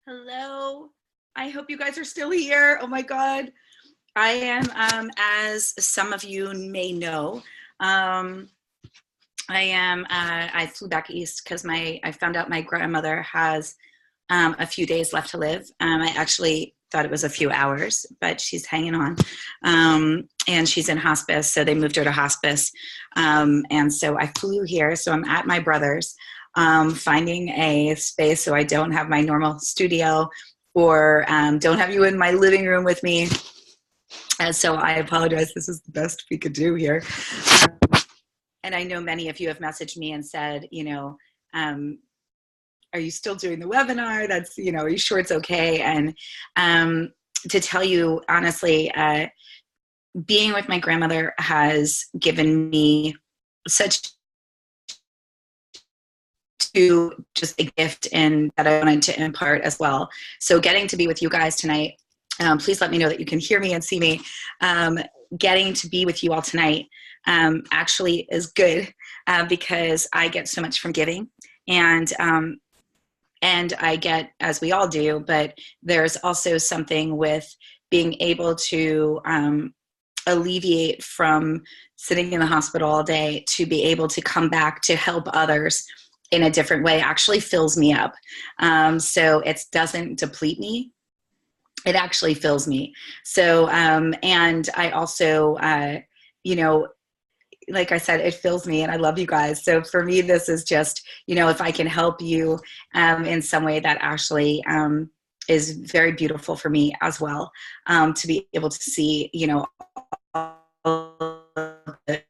Hello. I hope you guys are still here. Oh my God. I am, as some of you may know, I flew back east because I found out my grandmother has a few days left to live. I actually thought it was a few hours, but she's hanging on. And she's in hospice, so they moved her to hospice. And so I flew here. So I'm at my brother's, finding a space so I don't have my normal studio or don't have you in my living room with me. And so I apologize. This is the best we could do here. And I know many of you have messaged me and said, are you still doing the webinar? That's, are you sure it's okay? And to tell you honestly, being with my grandmother has given me such just a gift and that I wanted to impart as well. So getting to be with you guys tonight, please let me know that you can hear me and see me. Getting to be with you all tonight actually is good because I get so much from giving, and I get, as we all do, but there's also something with being able to alleviate from sitting in the hospital all day to be able to come back to help others in a different way actually fills me up. So it doesn't deplete me. It actually fills me. So, and I also, like I said, it fills me, and I love you guys. So for me, this is just, if I can help you in some way, that actually is very beautiful for me as well, to be able to see, all the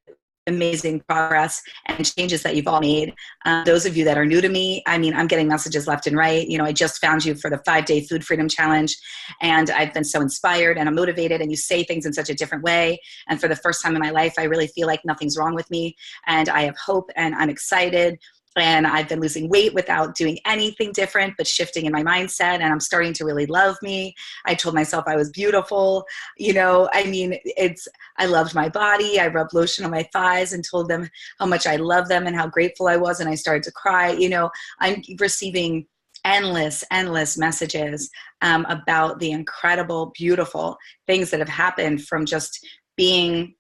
amazing progress and changes that you've all made. Those of you that are new to me, I'm getting messages left and right. I just found you for the 5-day Food Freedom Challenge, and I've been so inspired and I'm motivated, and you say things in such a different way. And for the first time in my life, I really feel like nothing's wrong with me, and I have hope, and I'm excited. And I've been losing weight without doing anything different, but shifting in my mindset. And I'm starting to really love me. I told myself I was beautiful. I loved my body. I rubbed lotion on my thighs and told them how much I love them and how grateful I was. And I started to cry. I'm receiving endless messages about the incredible, beautiful things that have happened from just being,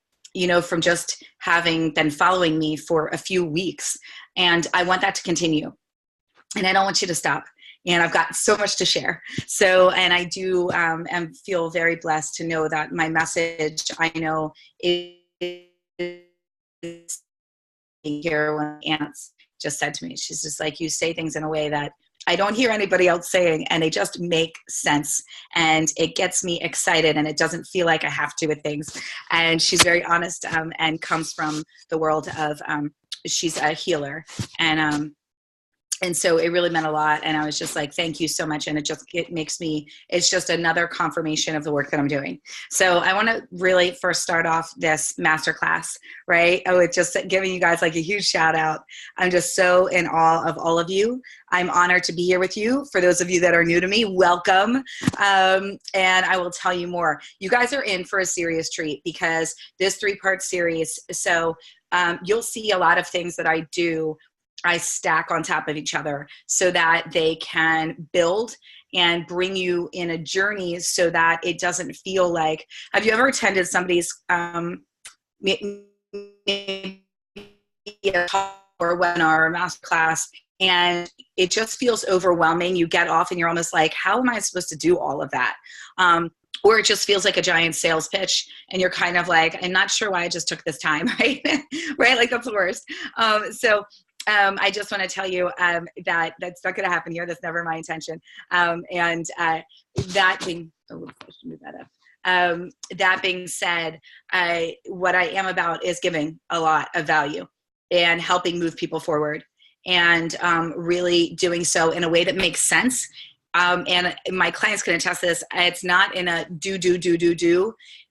from just having been following me for a few weeks. And I want that to continue. And I don't want you to stop. And I've got so much to share. So, and I do and feel very blessed to know that my message, I know, is here. When Aunt's just said to me, she's just like, you say things in a way that I don't hear anybody else saying, and they just make sense, and it gets me excited, and it doesn't feel like I have to with things. And she's very honest and comes from the world of, she's a healer, and so it really meant a lot. And I was just like, thank you so much. And it's just another confirmation of the work that I'm doing. So I want to really first start off this masterclass, right? With just giving you guys like a huge shout out. I'm just so in awe of all of you. I'm honored to be here with you. For those of you that are new to me, welcome. And I will tell you more. You guys are in for a serious treat, because this 3-part series, so you'll see a lot of things that I do, I stack on top of each other so that they can build and bring you in a journey, so that it doesn't feel like, have you ever attended somebody's maybe a talk or a webinar or a master class, and it just feels overwhelming? You get off and you're almost like, how am I supposed to do all of that? Or it just feels like a giant sales pitch, and you're kind of like, I'm not sure why I just took this time, right? Right? Like, that's the worst. I just want to tell you that that's not going to happen here. That's never my intention. That being, that being said, what I am about is giving a lot of value and helping move people forward, and really doing so in a way that makes sense. And my clients can attest this. It's not in a do.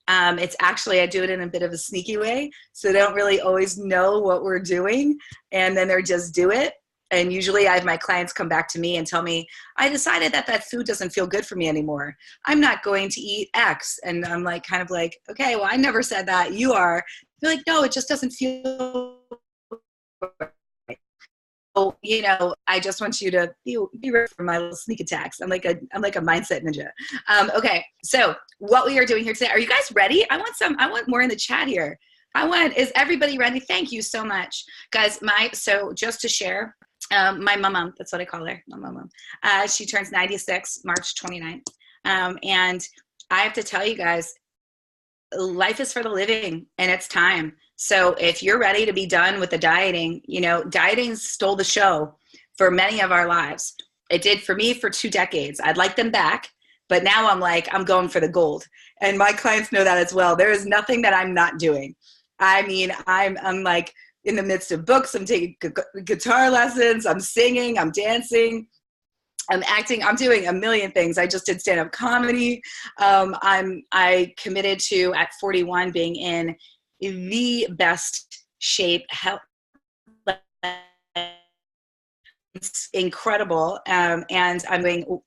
It's actually, I do it in a bit of a sneaky way. So they don't really always know what we're doing. And then they're just do it. And usually I have my clients come back to me and tell me, I decided that food doesn't feel good for me anymore. I'm not going to eat X. And I'm like, kind of like, okay, well, I never said that. You are. They're like, no, it just doesn't feel right. So, I just want you to be ready for my little sneak attacks. I'm like a mindset ninja. Okay. So what we are doing here today, are you guys ready? I want more in the chat here. Is everybody ready? Thank you so much, guys. So just to share, my mom, that's what I call her, my mom. She turns 96, March 29th. And I have to tell you guys, life is for the living and it's time. So if you're ready to be done with the dieting, dieting stole the show for many of our lives. It did for me for 2 decades. I'd like them back, but now I'm going for the gold. And my clients know that as well. There is nothing that I'm not doing. I mean, I'm like in the midst of books. I'm taking guitar lessons. I'm singing. I'm dancing. I'm acting. I'm doing a million things. I just did stand-up comedy. I committed to, at 41, being in the best shape. It's incredible. And I'm doing,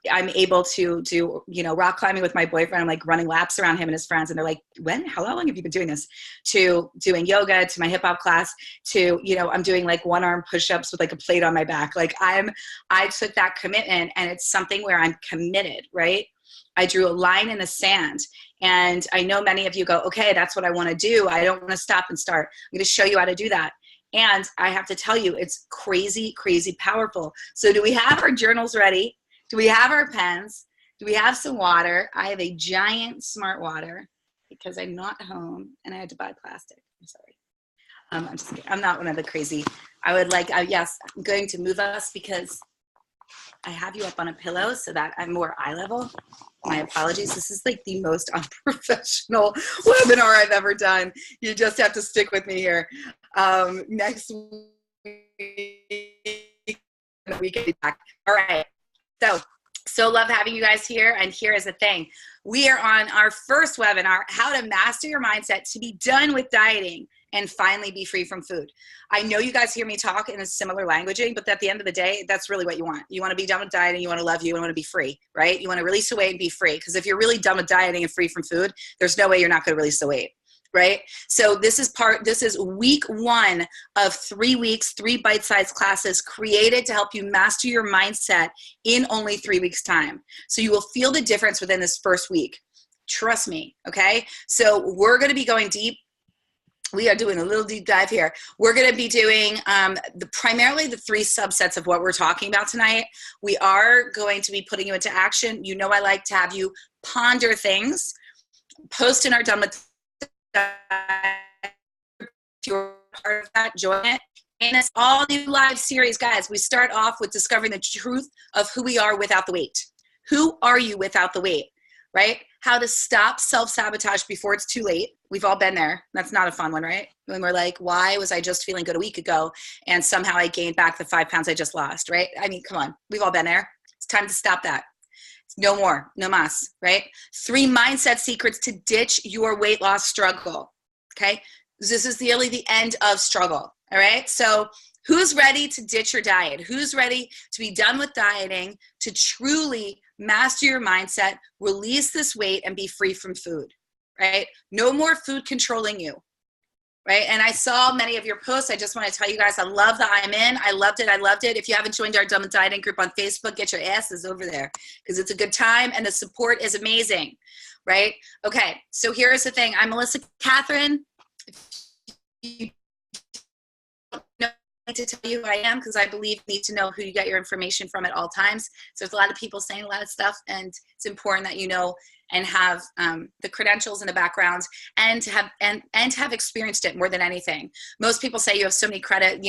I'm able to do, rock climbing with my boyfriend. I'm like running laps around him and his friends. And they're like, how long have you been doing this? To doing yoga, to my hip hop class, to, I'm doing like 1-arm push-ups with like a plate on my back. Like I took that commitment, and it's something where I'm committed, right? I drew a line in the sand, and I know many of you go, okay, that's what I want to do. I don't want to stop and start. I'm going to show you how to do that. And I have to tell you, it's crazy, crazy powerful. So do we have our journals ready? Do we have our pens? Do we have some water? I have a giant smart water because I'm not home and I had to buy plastic. I'm sorry. I'm just kidding. I'm not one of the crazy. I would like, yes, I'm going to move us because I have you up on a pillow so that I'm more eye level. My apologies. This is like the most unprofessional webinar I've ever done. You just have to stick with me here. Next week, we'll be back. All right. So love having you guys here. And here is the thing. We are on our first webinar, how to master your mindset to be done with dieting and finally be free from food. I know you guys hear me talk in a similar languaging, but at the end of the day, that's really what you want. You want to be done with dieting. You want to love you. You want to be free, right? You want to release the weight and be free. Because if you're really done with dieting and free from food, there's no way you're not going to release the weight. Right? So this is week 1 of 3 weeks, 3 bite-sized classes created to help you master your mindset in only 3 weeks time. So you will feel the difference within this first week. Trust me. Okay. So we're going to be going deep. We are doing a little deep dive here. We're going to be doing primarily the 3 subsets of what we're talking about tonight. We are going to be putting you into action. I like to have you ponder things, post in our Done With. If you're part of that, join it. And it's all new live series, guys. We start off with discovering the truth of who we are without the weight. Who are you without the weight, right? How to stop self-sabotage before it's too late. We've all been there. That's not a fun one, right? When we're like, why was I just feeling good a week ago and somehow I gained back the 5 pounds I just lost, right? I mean, come on. We've all been there. It's time to stop that. No more, no mas, right? 3 mindset secrets to ditch your weight loss struggle, okay? This is really the end of struggle, all right? So who's ready to ditch your diet? Who's ready to be done with dieting, to truly master your mindset, release this weight, and be free from food, right? No more food controlling you. Right? And I saw many of your posts. I just want to tell you guys, I love that I'm in. I loved it. I loved it. If you haven't joined our Done With Dieting group on Facebook, get your asses over there because it's a good time and the support is amazing. Right? Okay. So here's the thing. I'm Melissa Catherine. You don't know to tell you who I am because I believe you need to know who you get your information from at all times. So there's a lot of people saying a lot of stuff, and it's important that you know and have the credentials and the background and to have experienced it more than anything. Most people say you have so many credit,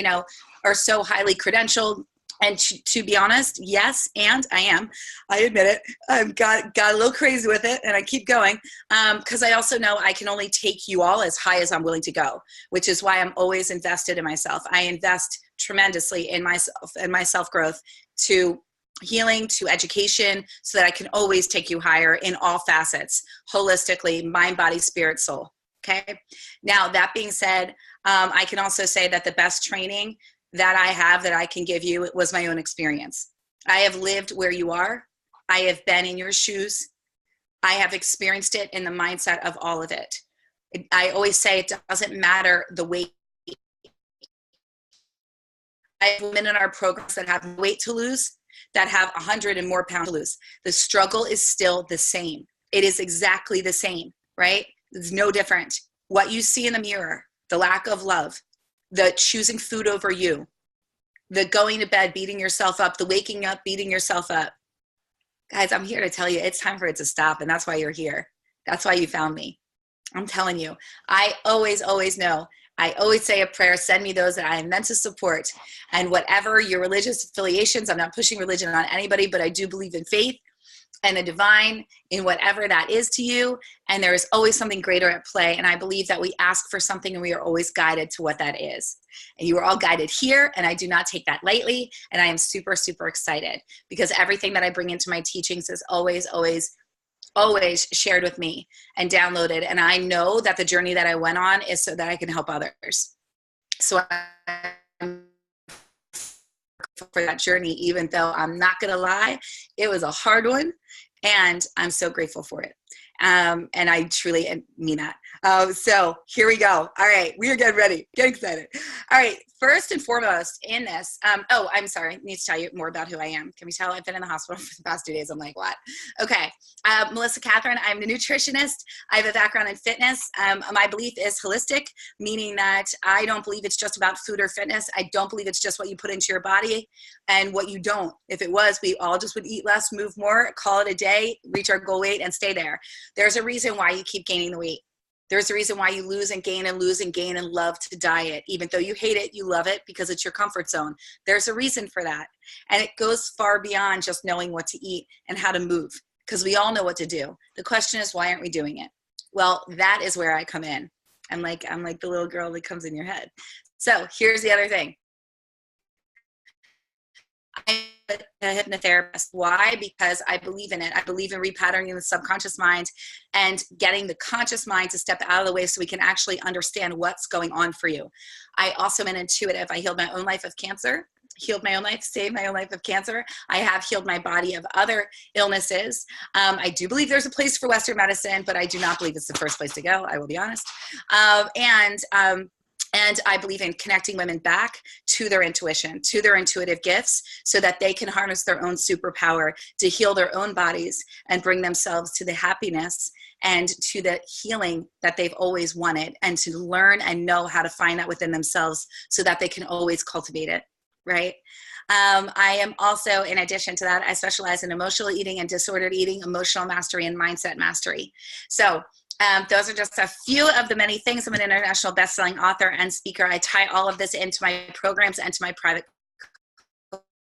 are so highly credentialed. And to be honest, yes, and I am. I admit it. I've got a little crazy with it, and I keep going because I also know I can only take you all as high as I'm willing to go, which is why I'm always invested in myself. I invest tremendously in myself and my self-growth, to healing, to education, so that I can always take you higher in all facets, holistically, mind, body, spirit, soul. Okay. Now, that being said, I can also say that the best training that I have that I can give you was my own experience. I have lived where you are. I have been in your shoes. I have experienced it in the mindset of all of it. I always say it doesn't matter the weight I have women in our programs that have weight to lose, that have 100 and more pounds to lose. The struggle is still the same. It is exactly the same, right? It's no different. What you see in the mirror, the lack of love, the choosing food over you, the going to bed, beating yourself up, the waking up, beating yourself up. Guys, I'm here to tell you it's time for it to stop, and that's why you're here. That's why you found me. I'm telling you, I always know. I always say a prayer, send me those that I am meant to support. And whatever your religious affiliations, I'm not pushing religion on anybody, but I do believe in faith and the divine in whatever that is to you. And there is always something greater at play. And I believe that we ask for something and we are always guided to what that is. And you are all guided here, and I do not take that lightly. And I am super, super excited because everything that I bring into my teachings is always shared with me and downloaded. And I know that the journey that I went on is so that I can help others. So I'm for that journey, even though I'm not going to lie, it was a hard one, and I'm so grateful for it. And I truly mean that. So here we go. All right. We are getting ready. Get excited. All right. First and foremost in this, I'm sorry. I need to tell you more about who I am. Can we tell I've been in the hospital for the past 2 days? I'm like, what? Okay. Melissa Catherine, I'm the nutritionist. I have a background in fitness. My belief is holistic, meaning that I don't believe it's just about food or fitness. I don't believe it's just what you put into your body and what you don't. If it was, we all just would eat less, move more, call it a day, reach our goal weight, and stay there. There's a reason why you keep gaining the weight. There's a reason why you lose and gain and lose and gain and love to diet. Even though you hate it, you love it because it's your comfort zone. There's a reason for that. And it goes far beyond just knowing what to eat and how to move, because we all know what to do. The question is, why aren't we doing it? Well, that is where I come in. I'm like the little girl that comes in your head. So here's the other thing. I'm a hypnotherapist. Why? Because I believe in it. I believe in repatterning the subconscious mind and getting the conscious mind to step out of the way so we can actually understand what's going on for you. I also am an intuitive. I healed my own life of cancer, healed my own life, saved my own life of cancer. I have healed my body of other illnesses. I do believe there's a place for Western medicine, but I do not believe it's the first place to go. I will be honest. And I believe in connecting women back to their intuition, to their intuitive gifts, so that they can harness their own superpower to heal their own bodies and bring themselves to the happiness and to the healing that they've always wanted, and to learn and know how to find that within themselves so that they can always cultivate it, right? I am also, in addition to that, I specialize in emotional eating and disordered eating, emotional mastery, and mindset mastery. So those are just a few of the many things. I'm an international best-selling author and speaker. I tie all of this into my programs and to my private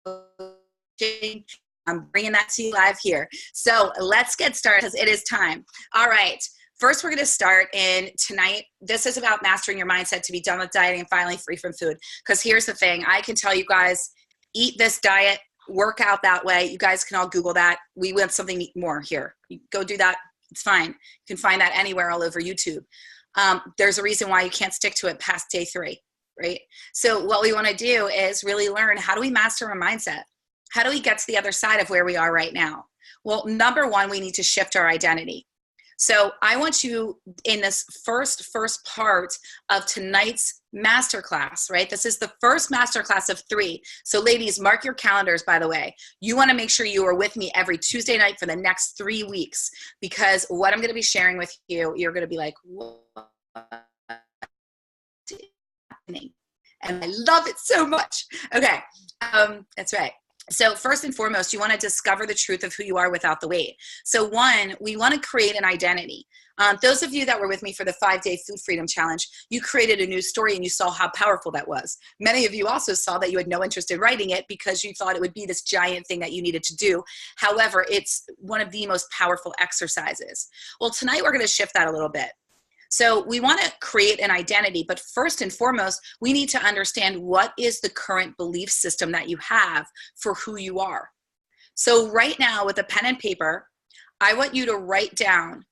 coaching. I'm bringing that to you live here. So let's get started because it is time. All right. First, we're going to start in tonight. This is about mastering your mindset to be done with dieting and finally free from food. Because here's the thing. I can tell you guys, eat this diet, work out that way. You guys can all Google that. We want something more here. You go do that. It's fine. You can find that anywhere all over YouTube. There's a reason why you can't stick to it past day 3, right? So what we want to do is really learn, how do we master our mindset? How do we get to the other side of where we are right now? Well, number one, we need to shift our identity. So I want you in this first part of tonight's masterclass, right? This is the first masterclass of 3. So ladies, mark your calendars, by the way. You want to make sure you are with me every Tuesday night for the next 3 weeks, because what I'm going to be sharing with you, you're going to be like, what is happening? And I love it so much. Okay, that's right. So first and foremost, you want to discover the truth of who you are without the weight. So one, we want to create an identity. Those of you that were with me for the 5-day food freedom challenge, you created a new story and you saw how powerful that was. Many of you also saw that you had no interest in writing it because you thought it would be this giant thing that you needed to do. However, it's one of the most powerful exercises. Well, tonight we're going to shift that a little bit. So we want to create an identity, but first and foremost, we need to understand what is the current belief system that you have for who you are. So right now with a pen and paper, I want you to write down,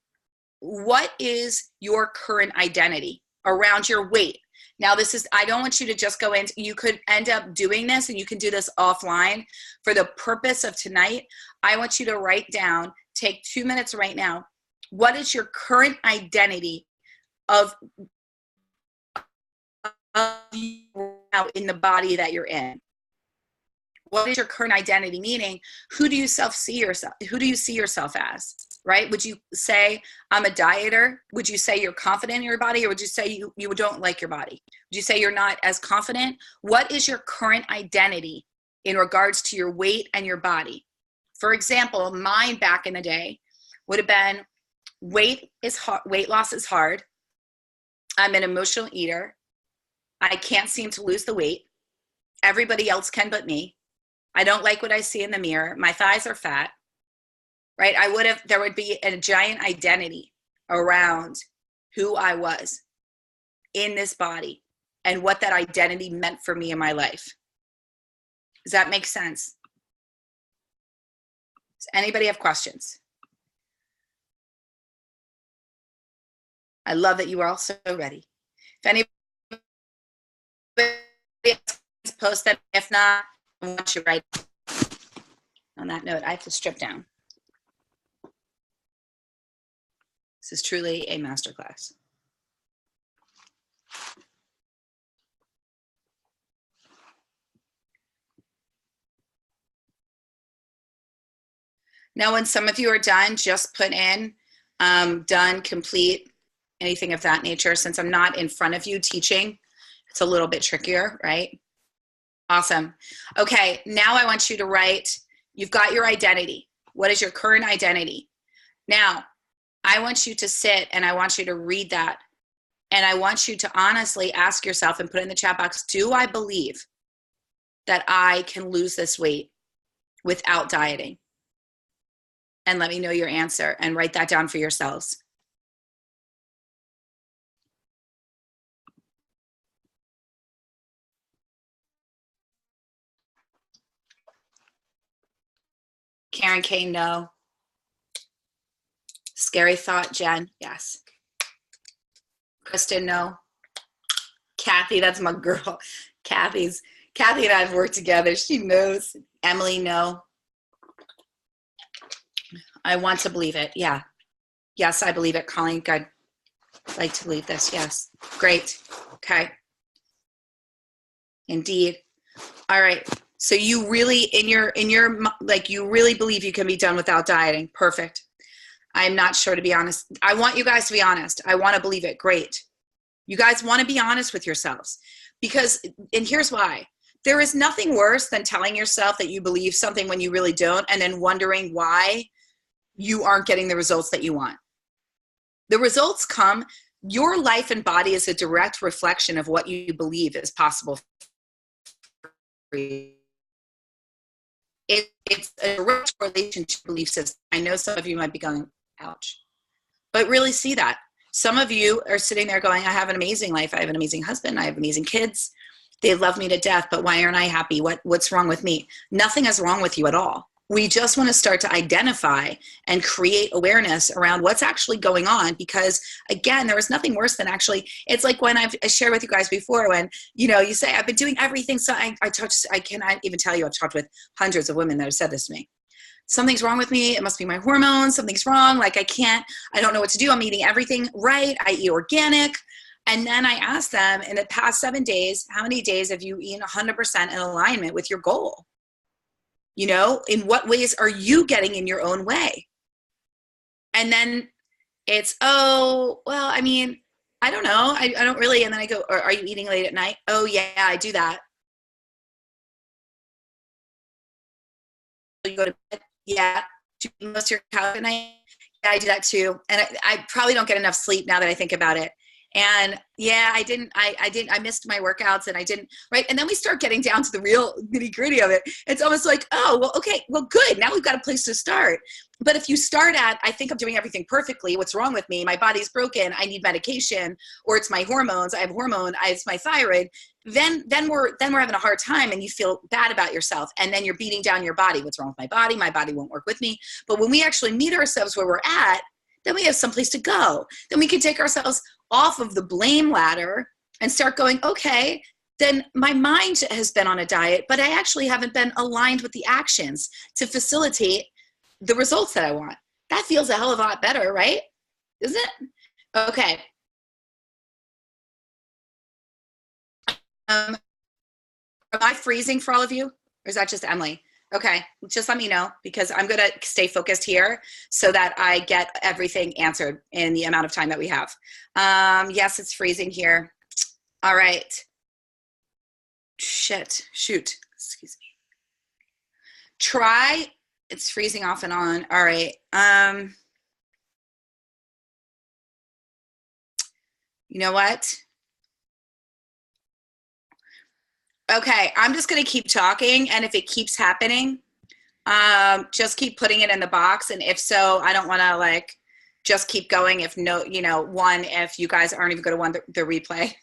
what is your current identity around your weight? Now this is, I don't want you to just go into, you could end up doing this and you can do this offline. For the purpose of tonight, I want you to write down, take 2 minutes right now, what is your current identity of in the body that you're in? What is your current identity? Meaning, who do you see yourself as, right? Would you say, I'm a dieter? Would you say you're confident in your body? Or would you say you don't like your body? Would you say you're not as confident? What is your current identity in regards to your weight and your body? For example, mine back in the day would have been weight loss is hard. I'm an emotional eater. I can't seem to lose the weight. Everybody else can but me. I don't like what I see in the mirror. My thighs are fat, right? There would be a giant identity around who I was in this body and what that identity meant for me in my life. Does that make sense? Does anybody have questions? I love that you are all so ready. If anybody post that, if not, I want you right. On that note, I have to strip down. This is truly a masterclass. Now, when some of you are done, just put in done, complete, anything of that nature. Since I'm not in front of you teaching, it's a little bit trickier, right? Awesome. Okay, now I want you to write, you've got your identity. What is your current identity? Now, I want you to sit and I want you to read that. And I want you to honestly ask yourself and put in the chat box, do I believe that I can lose this weight without dieting? And let me know your answer and write that down for yourselves. Karen K, no. Scary thought, Jen, yes. Kristen, no. Kathy, that's my girl. Kathy and I have worked together. She knows. Emily, no. I want to believe it. Yeah. Yes, I believe it. Colleen, good. I'd like to believe this. Yes. Great. Okay. Indeed. All right. So you really, you really believe you can be done without dieting. Perfect. I'm not sure, to be honest. I want you guys to be honest. I want to believe it. Great. You guys want to be honest with yourselves because, and here's why. There is nothing worse than telling yourself that you believe something when you really don't and then wondering why you aren't getting the results that you want. The results come, your life and body is a direct reflection of what you believe is possible for you. It's a direct relation to belief system. I know some of you might be going, ouch. But really see that. Some of you are sitting there going, I have an amazing life. I have an amazing husband. I have amazing kids. They love me to death, but why aren't I happy? What's wrong with me? Nothing is wrong with you at all. We just want to start to identify and create awareness around what's actually going on because, again, there is nothing worse than actually, it's like when I shared with you guys before when, you say, I've been doing everything. So I cannot even tell you, I've talked with hundreds of women that have said this to me. Something's wrong with me. It must be my hormones. Something's wrong. Like I don't know what to do. I'm eating everything right. I eat organic. And then I asked them in the past 7 days, how many days have you eaten 100% in alignment with your goal? In what ways are you getting in your own way? And then it's, oh, well, I mean, I don't know. I don't really. And then I go, are you eating late at night? Oh yeah, I do that. You go to bed? Yeah. Do you eat most of your couch at night? Yeah, I do that too. And I probably don't get enough sleep now that I think about it. And yeah, I missed my workouts and I didn't, right? And then we start getting down to the real nitty gritty of it. It's almost like, oh, well, okay, well, good. Now we've got a place to start. But if you start at, I think I'm doing everything perfectly. What's wrong with me? My body's broken. I need medication, or it's my hormones. I have it's my thyroid. Then we're having a hard time and you feel bad about yourself. And then you're beating down your body. What's wrong with my body? My body won't work with me. But when we actually meet ourselves where we're at, then we have someplace to go. Then we can take ourselves off of the blame ladder and start going, okay, then my mind has been on a diet, but I actually haven't been aligned with the actions to facilitate the results that I want. That feels a hell of a lot better, right? Isn't it? Okay. Am I freezing for all of you? Or is that just Emily? Okay, just let me know, because I'm going to stay focused here so that I get everything answered in the amount of time that we have. Yes, it's freezing here. All right. Shoot, excuse me. Try, it's freezing off and on. All right. You know what? Okay, I'm just going to keep talking, and if it keeps happening, just keep putting it in the box. And if so, I don't want to like just keep going. If no, you know, one, if you guys aren't even going to want the replay,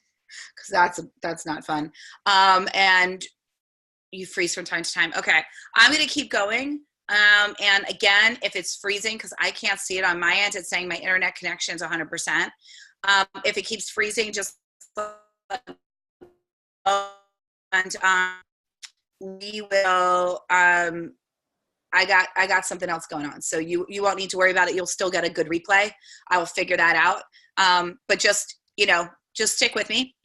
because that's not fun. And you freeze from time to time. Okay, I'm going to keep going. And again, if it's freezing, because I can't see it on my end, it's saying my internet connection is 100%. If it keeps freezing, just and we will. I got something else going on, so you won't need to worry about it. You'll still get a good replay. I will figure that out. But just stick with me.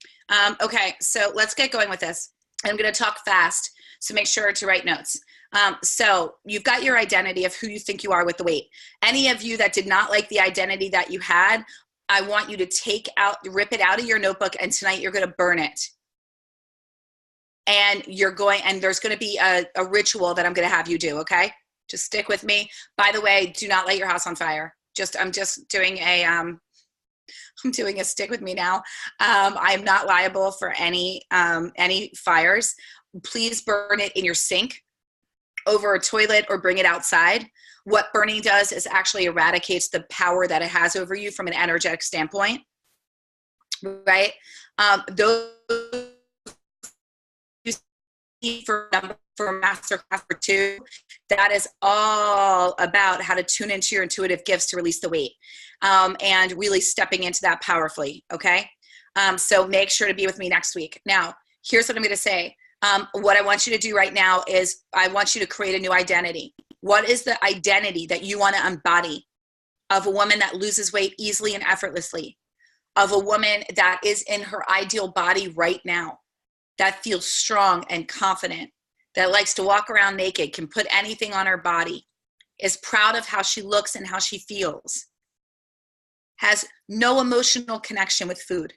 Okay, so let's get going with this. I'm going to talk fast, so make sure to write notes. So you've got your identity of who you think you are with the weight. Any of you that did not like the identity that you had, I want you to rip it out of your notebook, and tonight you're going to burn it. And there's going to be a ritual that I'm going to have you do. Okay. Just stick with me. By the way, do not light your house on fire. I'm just doing I'm doing a stick with me now. I'm not liable for any fires. Please burn it in your sink, over a toilet, or bring it outside. What burning does is actually eradicates the power that it has over you from an energetic standpoint. Right. Those for masterclass for 2, that is all about how to tune into your intuitive gifts to release the weight, and really stepping into that powerfully. Okay. So make sure to be with me next week. Now, here's what I'm going to say. What I want you to do right now is I want you to create a new identity. What is the identity that you want to embody of a woman that loses weight easily and effortlessly, of a woman that is in her ideal body right now, that feels strong and confident, that likes to walk around naked, can put anything on her body, is proud of how she looks and how she feels, has no emotional connection with food,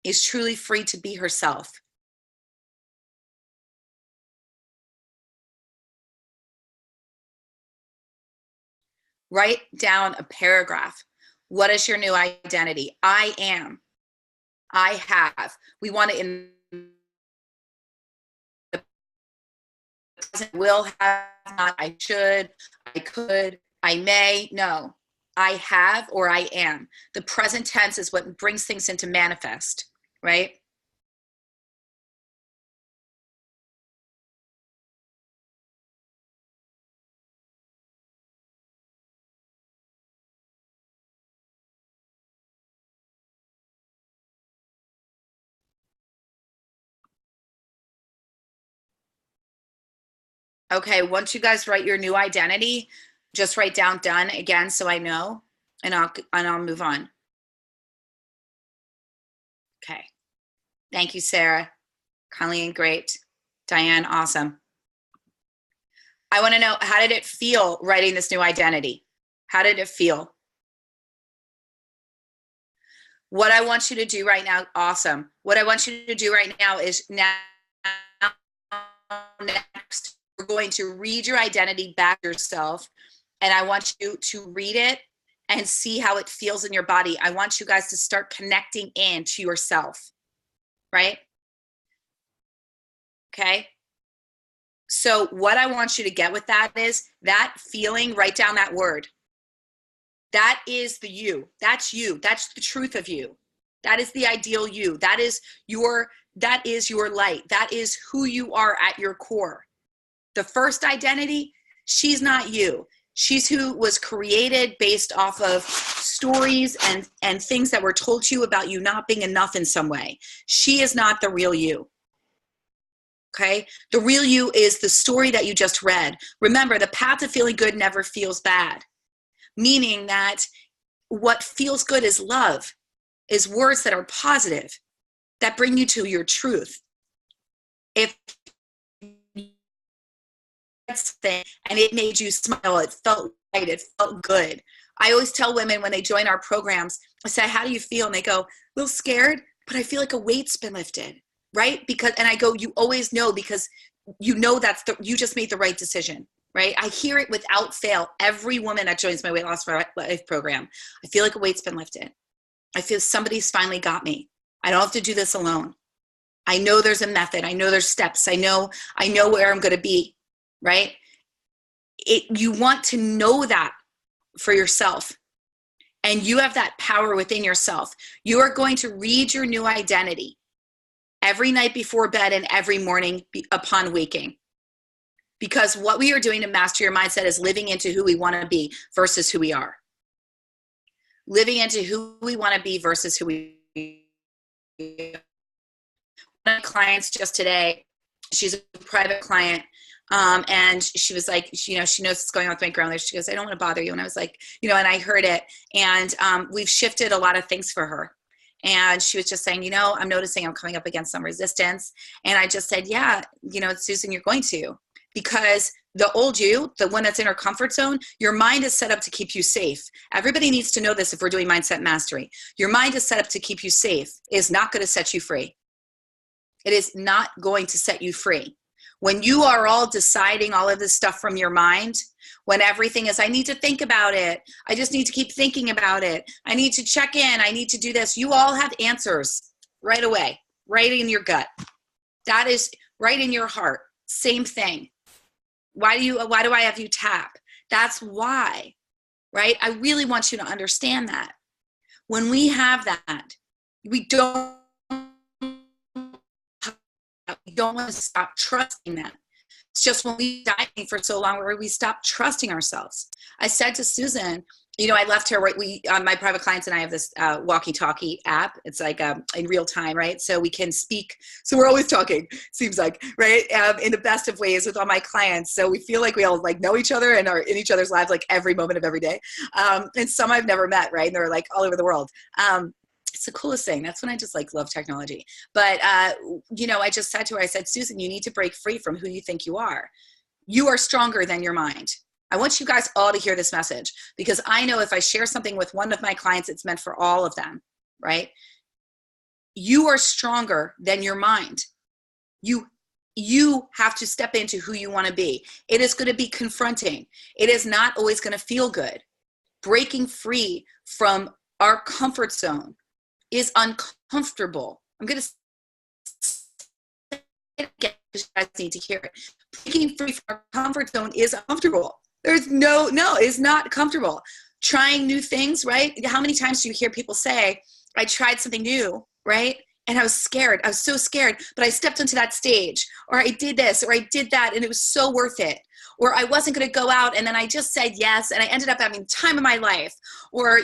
is truly free to be herself. Write down a paragraph. What is your new identity? I am. I have. We want to will have, not I should, I could, I may. No, I have or I am. The present tense is what brings things into manifest, right? Okay, once you guys write your new identity, just write down done again so I know, and I'll move on. Okay. Thank you, Sarah. Colleen, great. Diane, awesome. I want to know, how did it feel writing this new identity? How did it feel? What I want you to do right now, awesome. What I want you to do right now is next, we're going to read your identity back to yourself, and I want you to read it and see how it feels in your body. I want you guys to start connecting in to yourself, right? Okay. So what I want you to get with that is that feeling, write down that word. That is the you. That's you. That's the truth of you. That is the ideal you. That is your light. That is who you are at your core. The first identity, she's not you. She's who was created based off of stories and things that were told to you about you not being enough in some way. She is not the real you. Okay? The real you is the story that you just read. Remember, the path to feeling good never feels bad. Meaning that what feels good is love, is words that are positive, that bring you to your truth. If thing and it made you smile, it felt right, it felt good. I always tell women when they join our programs, I say, how do you feel? And they go, a little scared, but I feel like a weight's been lifted, right? Because, and I go, you always know, because you know you just made the right decision, right? I hear it without fail. Every woman that joins my weight loss for life program, I feel like a weight's been lifted. I feel somebody's finally got me. I don't have to do this alone. I know there's a method. I know there's steps. I know where I'm going to be, right? You want to know that for yourself. And you have that power within yourself. You are going to read your new identity every night before bed and every morning upon waking. Because what we are doing to master your mindset is living into who we want to be versus who we are. Living into who we want to be versus who we are. One of my clients just today, she's a private client, and she was like, she knows what's going on with my grandmother. She goes, I don't want to bother you. And I was like, and I heard it. And we've shifted a lot of things for her. And she was just saying, I'm noticing I'm coming up against some resistance. And I just said, yeah, Susan, you're going to. Because the old you, the one that's in her comfort zone, your mind is set up to keep you safe. Everybody needs to know this if we're doing mindset mastery. Your mind is set up to keep you safe. It is not going to set you free. It is not going to set you free. When you are all deciding all of this stuff from your mind, when everything is, I need to think about it. I just need to keep thinking about it. I need to check in. I need to do this. You all have answers right away, right in your gut. That is right in your heart. Same thing. Why do I have you tap? That's why, right? I really want you to understand that. When we have that, we don't want to stop trusting that. It's just when we dieting for so long where we stop trusting ourselves. I said to Susan, I left her, right? My private clients and I have this walkie-talkie app. It's like in real time, right? So we can speak. So we're always talking, seems like, right? In the best of ways with all my clients. So we feel like we all like know each other and are in each other's lives like every moment of every day. And some I've never met, right? And they're like all over the world. It's the coolest thing. That's when I just love technology. But, I just said to her, I said, Susan, you need to break free from who you think you are. You are stronger than your mind. I want you guys all to hear this message, because I know if I share something with one of my clients, it's meant for all of them, right? You are stronger than your mind. You have to step into who you want to be. It is going to be confronting. It is not always going to feel good. Breaking free from our comfort zone is uncomfortable. I'm going to say it again, because you guys need to hear it. Breaking free from our comfort zone is uncomfortable. There's no, it's not comfortable. Trying new things, right? How many times do you hear people say, I tried something new, right? And I was scared. I was so scared, but I stepped onto that stage, or I did this, or I did that, and it was so worth it. Or I wasn't going to go out, and then I just said yes, and I ended up having the time of my life. Or,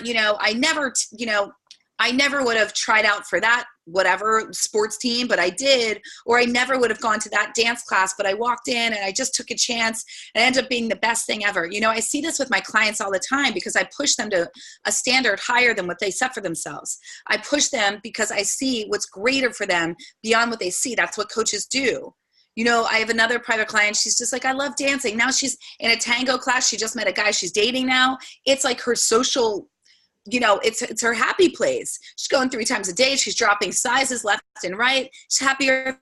I never would have tried out for that whatever sports team, but I did. Or I never would have gone to that dance class, but I walked in and I just took a chance and it ended up being the best thing ever. I see this with my clients all the time, because I push them to a standard higher than what they set for themselves. I push them because I see what's greater for them beyond what they see. That's what coaches do. I have another private client. She's just like, I love dancing. Now she's in a tango class. She just met a guy she's dating now. It's like her social, it's her happy place. She's going 3 times a day. She's dropping sizes left and right. She's happier.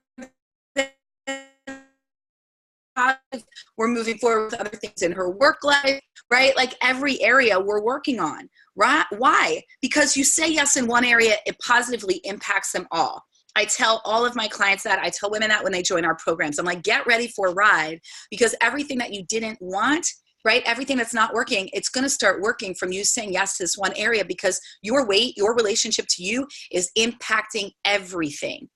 We're moving forward with other things in her work life, right? Like every area we're working on, right? Why? Because you say yes in one area, it positively impacts them all. I tell all of my clients that. I tell women that when they join our programs. I'm like, get ready for a ride, because everything that you didn't want, right? Everything that's not working, it's going to start working from you saying yes to this one area, because your weight, your relationship to you is impacting everything.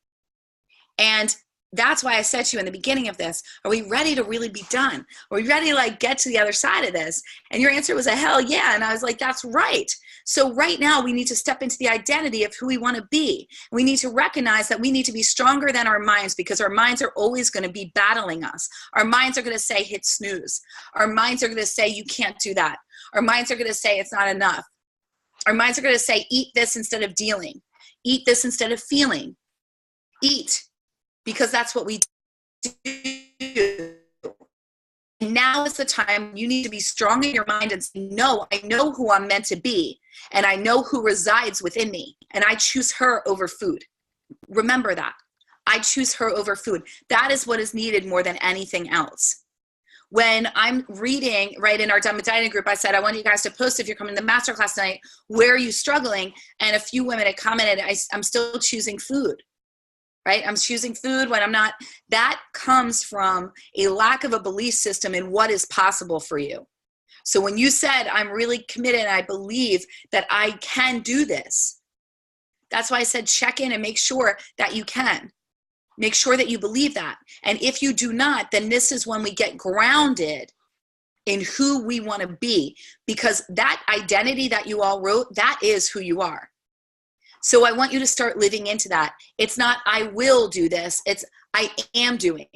And that's why I said to you in the beginning of this, are we ready to really be done? Are we ready to get to the other side of this? And your answer was a hell yeah. And I was like, that's right. So right now we need to step into the identity of who we want to be. We need to recognize that we need to be stronger than our minds, because our minds are always going to be battling us. Our minds are going to say, hit snooze. Our minds are going to say, you can't do that. Our minds are going to say, it's not enough. Our minds are going to say, eat this instead of dealing. Eat this instead of feeling. Eat. Because that's what we do. do. Now is the time you need to be strong in your mind and say, no, I know who I'm meant to be, and I know who resides within me, and I choose her over food. Remember that. I choose her over food. That is what is needed more than anything else. When I'm reading, right, in our Done with Dieting group, I said, I want you guys to post if you're coming to the masterclass tonight, where are you struggling? And a few women had commented, I'm still choosing food. Right? I'm choosing food when I'm not. That comes from a lack of a belief system in what is possible for you. So when you said, I'm really committed and I believe that I can do this, that's why I said check in and make sure that you can. Make sure that you believe that. And if you do not, then this is when we get grounded in who we want to be, because that identity that you all wrote, that is who you are. So I want you to start living into that. It's not, I will do this. It's, I am doing.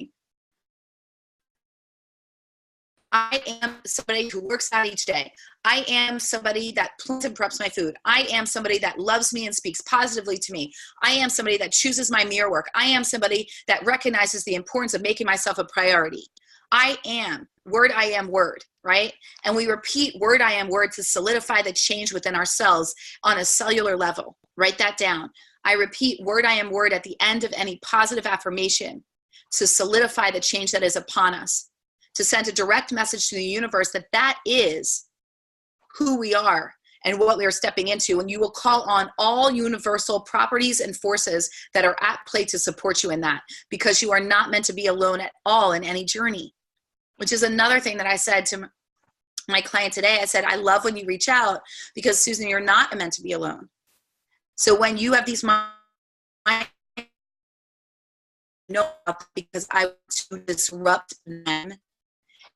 I am somebody who works out each day. I am somebody that plans and preps my food. I am somebody that loves me and speaks positively to me. I am somebody that chooses my mirror work. I am somebody that recognizes the importance of making myself a priority. I am, word I am word, right? And we repeat word I am word to solidify the change within ourselves on a cellular level. Write that down. I repeat word I am word at the end of any positive affirmation to solidify the change that is upon us, to send a direct message to the universe that that is who we are and what we are stepping into. And you will call on all universal properties and forces that are at play to support you in that, because you are not meant to be alone at all in any journey, which is another thing that I said to my client today. I said, I love when you reach out, because Susan, you're not meant to be alone. So when you have these minds, no, because I want to disrupt them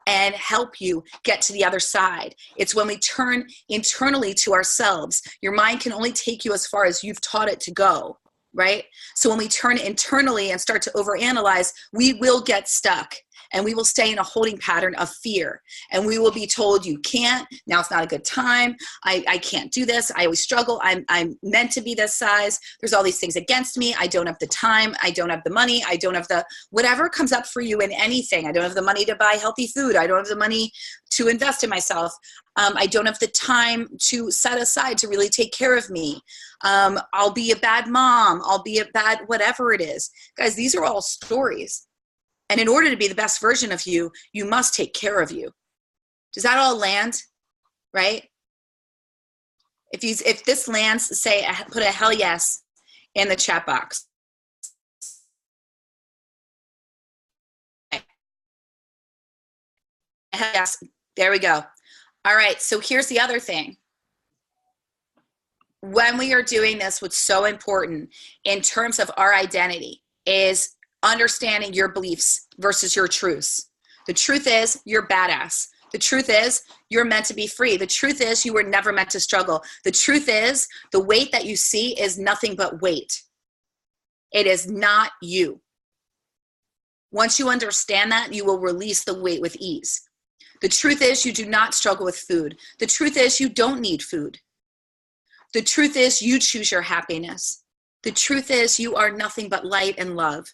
and help you get to the other side. It's when we turn internally to ourselves. Your mind can only take you as far as you've taught it to go, right? So when we turn internally and start to overanalyze, we will get stuck. And we will stay in a holding pattern of fear. And we will be told, you can't, now it's not a good time, I can't do this, I always struggle, I'm meant to be this size, there's all these things against me, I don't have the time, I don't have the money, I don't have the, whatever comes up for you in anything, I don't have the money to buy healthy food, I don't have the money to invest in myself, I don't have the time to set aside to really take care of me, I'll be a bad mom, I'll be a bad whatever it is. Guys, these are all stories. And in order to be the best version of you, you must take care of you. Does that all land? Right? If this lands, say, put a hell yes in the chat box. Hell yes. There we go. All right. So here's the other thing. When we are doing this, what's so important in terms of our identity is understanding your beliefs versus your truths. The truth is you're badass. The truth is you're meant to be free. The truth is you were never meant to struggle. The truth is the weight that you see is nothing but weight. It is not you. Once you understand that, you will release the weight with ease. The truth is you do not struggle with food. The truth is you don't need food. The truth is you choose your happiness. The truth is you are nothing but light and love.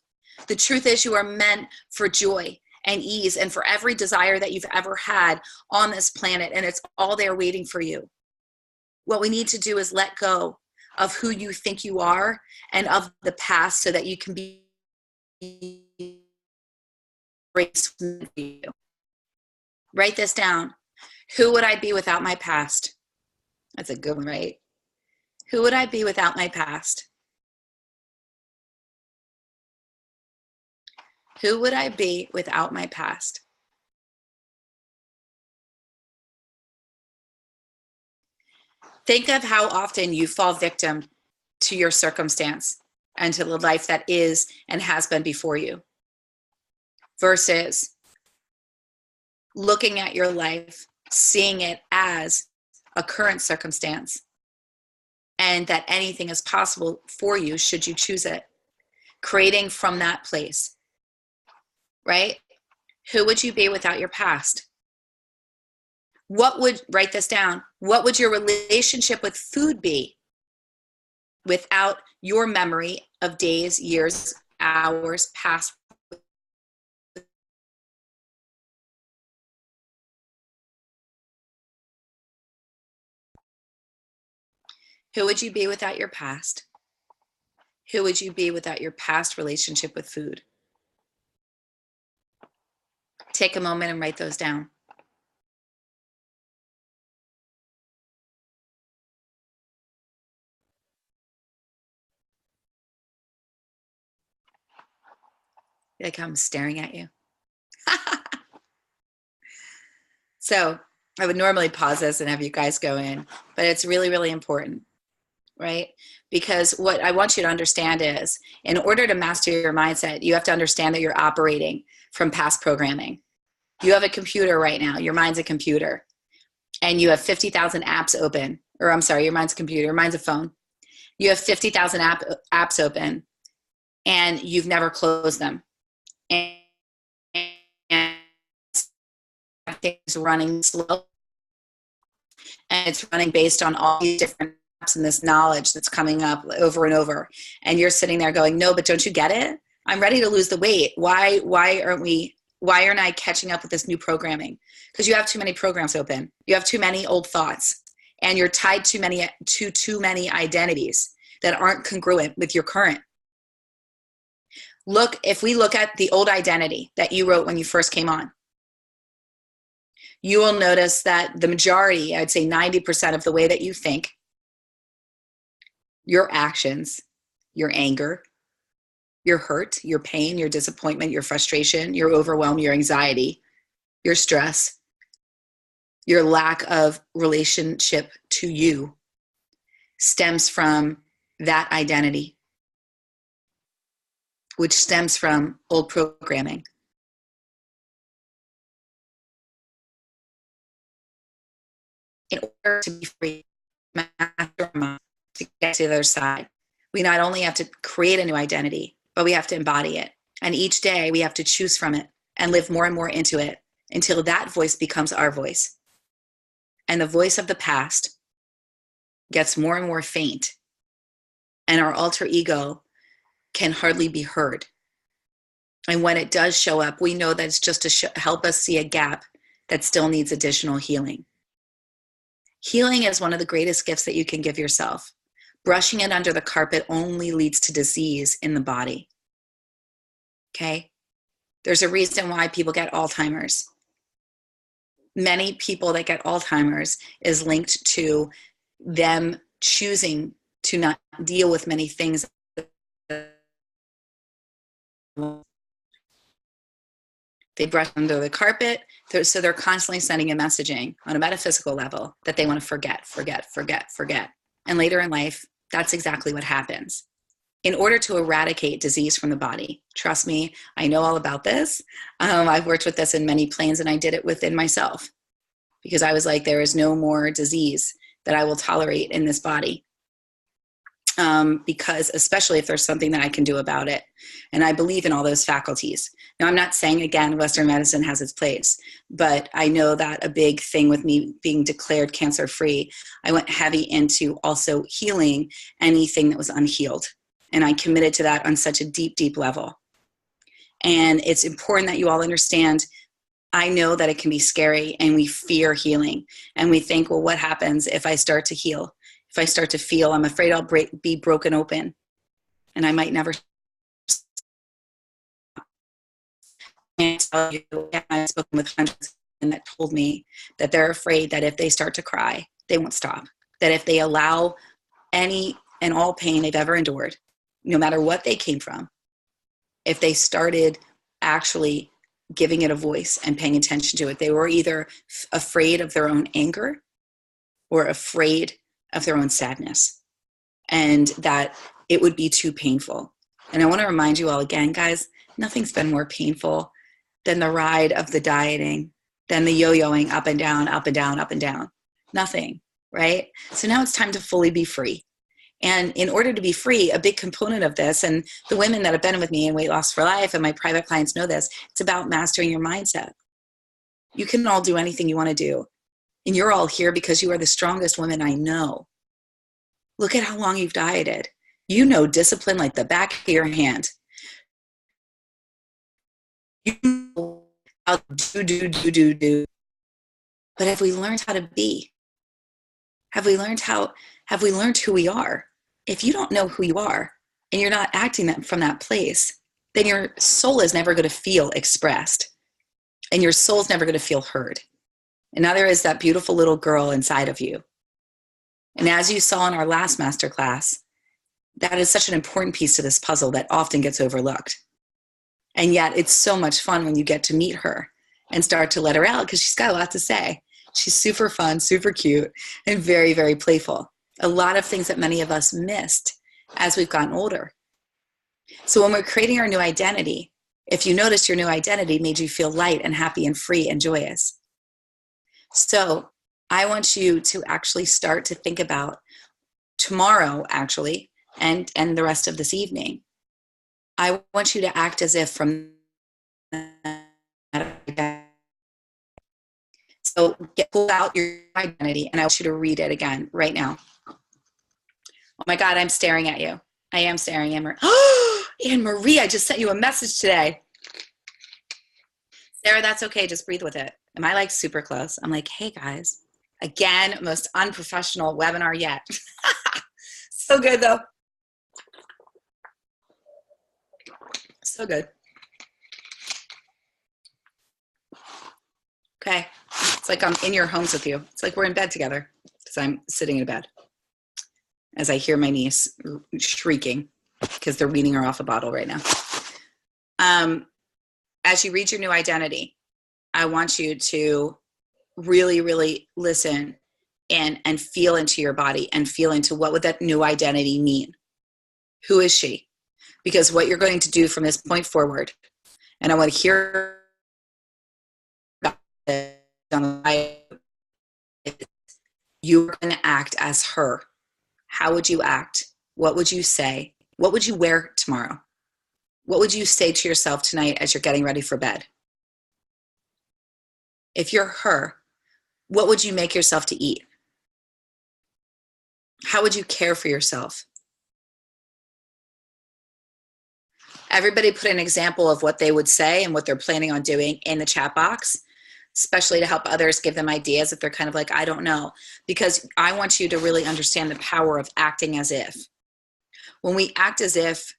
The truth is you are meant for joy and ease and for every desire that you've ever had on this planet, and it's all there waiting for you. What we need to do is let go of who you think you are and of the past so that you can be graceful. Write this down. Who would I be without my past? That's a good one, right? Who would I be without my past? Who would I be without my past? Think of how often you fall victim to your circumstance and to the life that is and has been before you, versus looking at your life, seeing it as a current circumstance, and that anything is possible for you should you choose it. Creating from that place. Right? Who would you be without your past? Write this down. What would your relationship with food be without your memory of days, years, hours, past Who would you be without your past? Who would you be without your past relationship with food? Take a moment and write those down. Like I'm staring at you. So I would normally pause this and have you guys go in, but it's really, really important, right? Because what I want you to understand is, in order to master your mindset, you have to understand that you're operating from past programming. You have a computer right now. Your mind's a computer. And you have 50,000 apps open. Or I'm sorry, your mind's a computer. Your mind's a phone. You have 50,000 apps open, and you've never closed them. And things running slow, and it's running based on all these different apps and this knowledge that's coming up over and over, and you're sitting there going, no, but don't you get it? I'm ready to lose the weight. Why aren't I catching up with this new programming? Because you have too many programs open. You have too many old thoughts, and you're tied to too many identities that aren't congruent with your current. If we look at the old identity that you wrote when you first came on, you will notice that the majority, I'd say 90% of the way that you think, your actions, your anger, your hurt, your pain, your disappointment, your frustration, your overwhelm, your anxiety, your stress, your lack of relationship to you stems from that identity, which stems from old programming. In order to be free, to get to the other side, we not only have to create a new identity, but we have to embody it. And each day we have to choose from it and live more and more into it until that voice becomes our voice. And the voice of the past gets more and more faint, and our alter ego can hardly be heard. And when it does show up, we know that it's just to help us see a gap that still needs additional healing. Healing is one of the greatest gifts that you can give yourself. Brushing it under the carpet only leads to disease in the body. Okay? There's a reason why people get Alzheimer's. Many people that get Alzheimer's is linked to them choosing to not deal with many things. They brush under the carpet, so they're constantly sending a messaging on a metaphysical level that they want to forget. And later in life, that's exactly what happens. In order to eradicate disease from the body, trust me, I know all about this. I've worked with this in many planes, and I did it within myself because I was like, there is no more disease that I will tolerate in this body. Because especially if there's something that I can do about it. And I believe in all those faculties. Now, I'm not saying, again, Western medicine has its place, but I know that a big thing with me being declared cancer-free, I went heavy into also healing anything that was unhealed. And I committed to that on such a deep, deep level. And it's important that you all understand, I know that it can be scary, and we fear healing. And we think, well, what happens if I start to heal? If I start to feel, I'm afraid I'll be broken open, and I might never. And tell you, I've spoken with hundreds of women that told me that they're afraid that if they start to cry, they won't stop. That if they allow any and all pain they've ever endured, no matter what they came from, if they started actually giving it a voice and paying attention to it, they were either afraid of their own anger or afraid of their own sadness, and that it would be too painful. And I want to remind you all again, guys, nothing's been more painful than the ride of the dieting, than the yo-yoing up and down, up and down, up and down. Nothing, right? So now it's time to fully be free. And in order to be free, a big component of this, and the women that have been with me in Weight Loss for Life and my private clients know this, it's about mastering your mindset. You can all do anything you want to do. And you're all here because you are the strongest women I know. Look at how long you've dieted. You know discipline like the back of your hand. You know how to do. But have we learned how to be? Have we learned who we are? If you don't know who you are and you're not acting from that place, then your soul is never going to feel expressed and your soul's never going to feel heard. And now there is that beautiful little girl inside of you. And as you saw in our last masterclass, that is such an important piece to this puzzle that often gets overlooked. And yet it's so much fun when you get to meet her and start to let her out because she's got a lot to say. She's super fun, super cute, and very, very playful. A lot of things that many of us missed as we've gotten older. So when we're creating our new identity, if you notice your new identity made you feel light and happy and free and joyous. So I want you to actually start to think about tomorrow, actually, and the rest of this evening. I want you to act as if from that. So pull out your identity, and I want you to read it again right now. Oh my God, I'm staring at you. I am staring, Anne-Marie. Oh, Anne-Marie, I just sent you a message today. Sarah, that's okay. Just breathe with it. Am I like super close? I'm like, hey guys, again, most unprofessional webinar yet. So good though. So good. Okay. It's like I'm in your homes with you. It's like we're in bed together because I'm sitting in bed as I hear my niece shrieking because they're weaning her off a bottle right now. As you read your new identity, I want you to really, really listen and feel into your body and feel into what would that new identity mean? Who is she? Because what you're going to do from this point forward, and I want to hear about it on the you're going to act as her. How would you act? What would you say? What would you wear tomorrow? What would you say to yourself tonight as you're getting ready for bed? If you're her, what would you make yourself to eat? How would you care for yourself? Everybody put an example of what they would say and what they're planning on doing in the chat box, especially to help others, give them ideas if they're kind of like, I don't know. Because I want you to really understand the power of acting as if. When we act as if,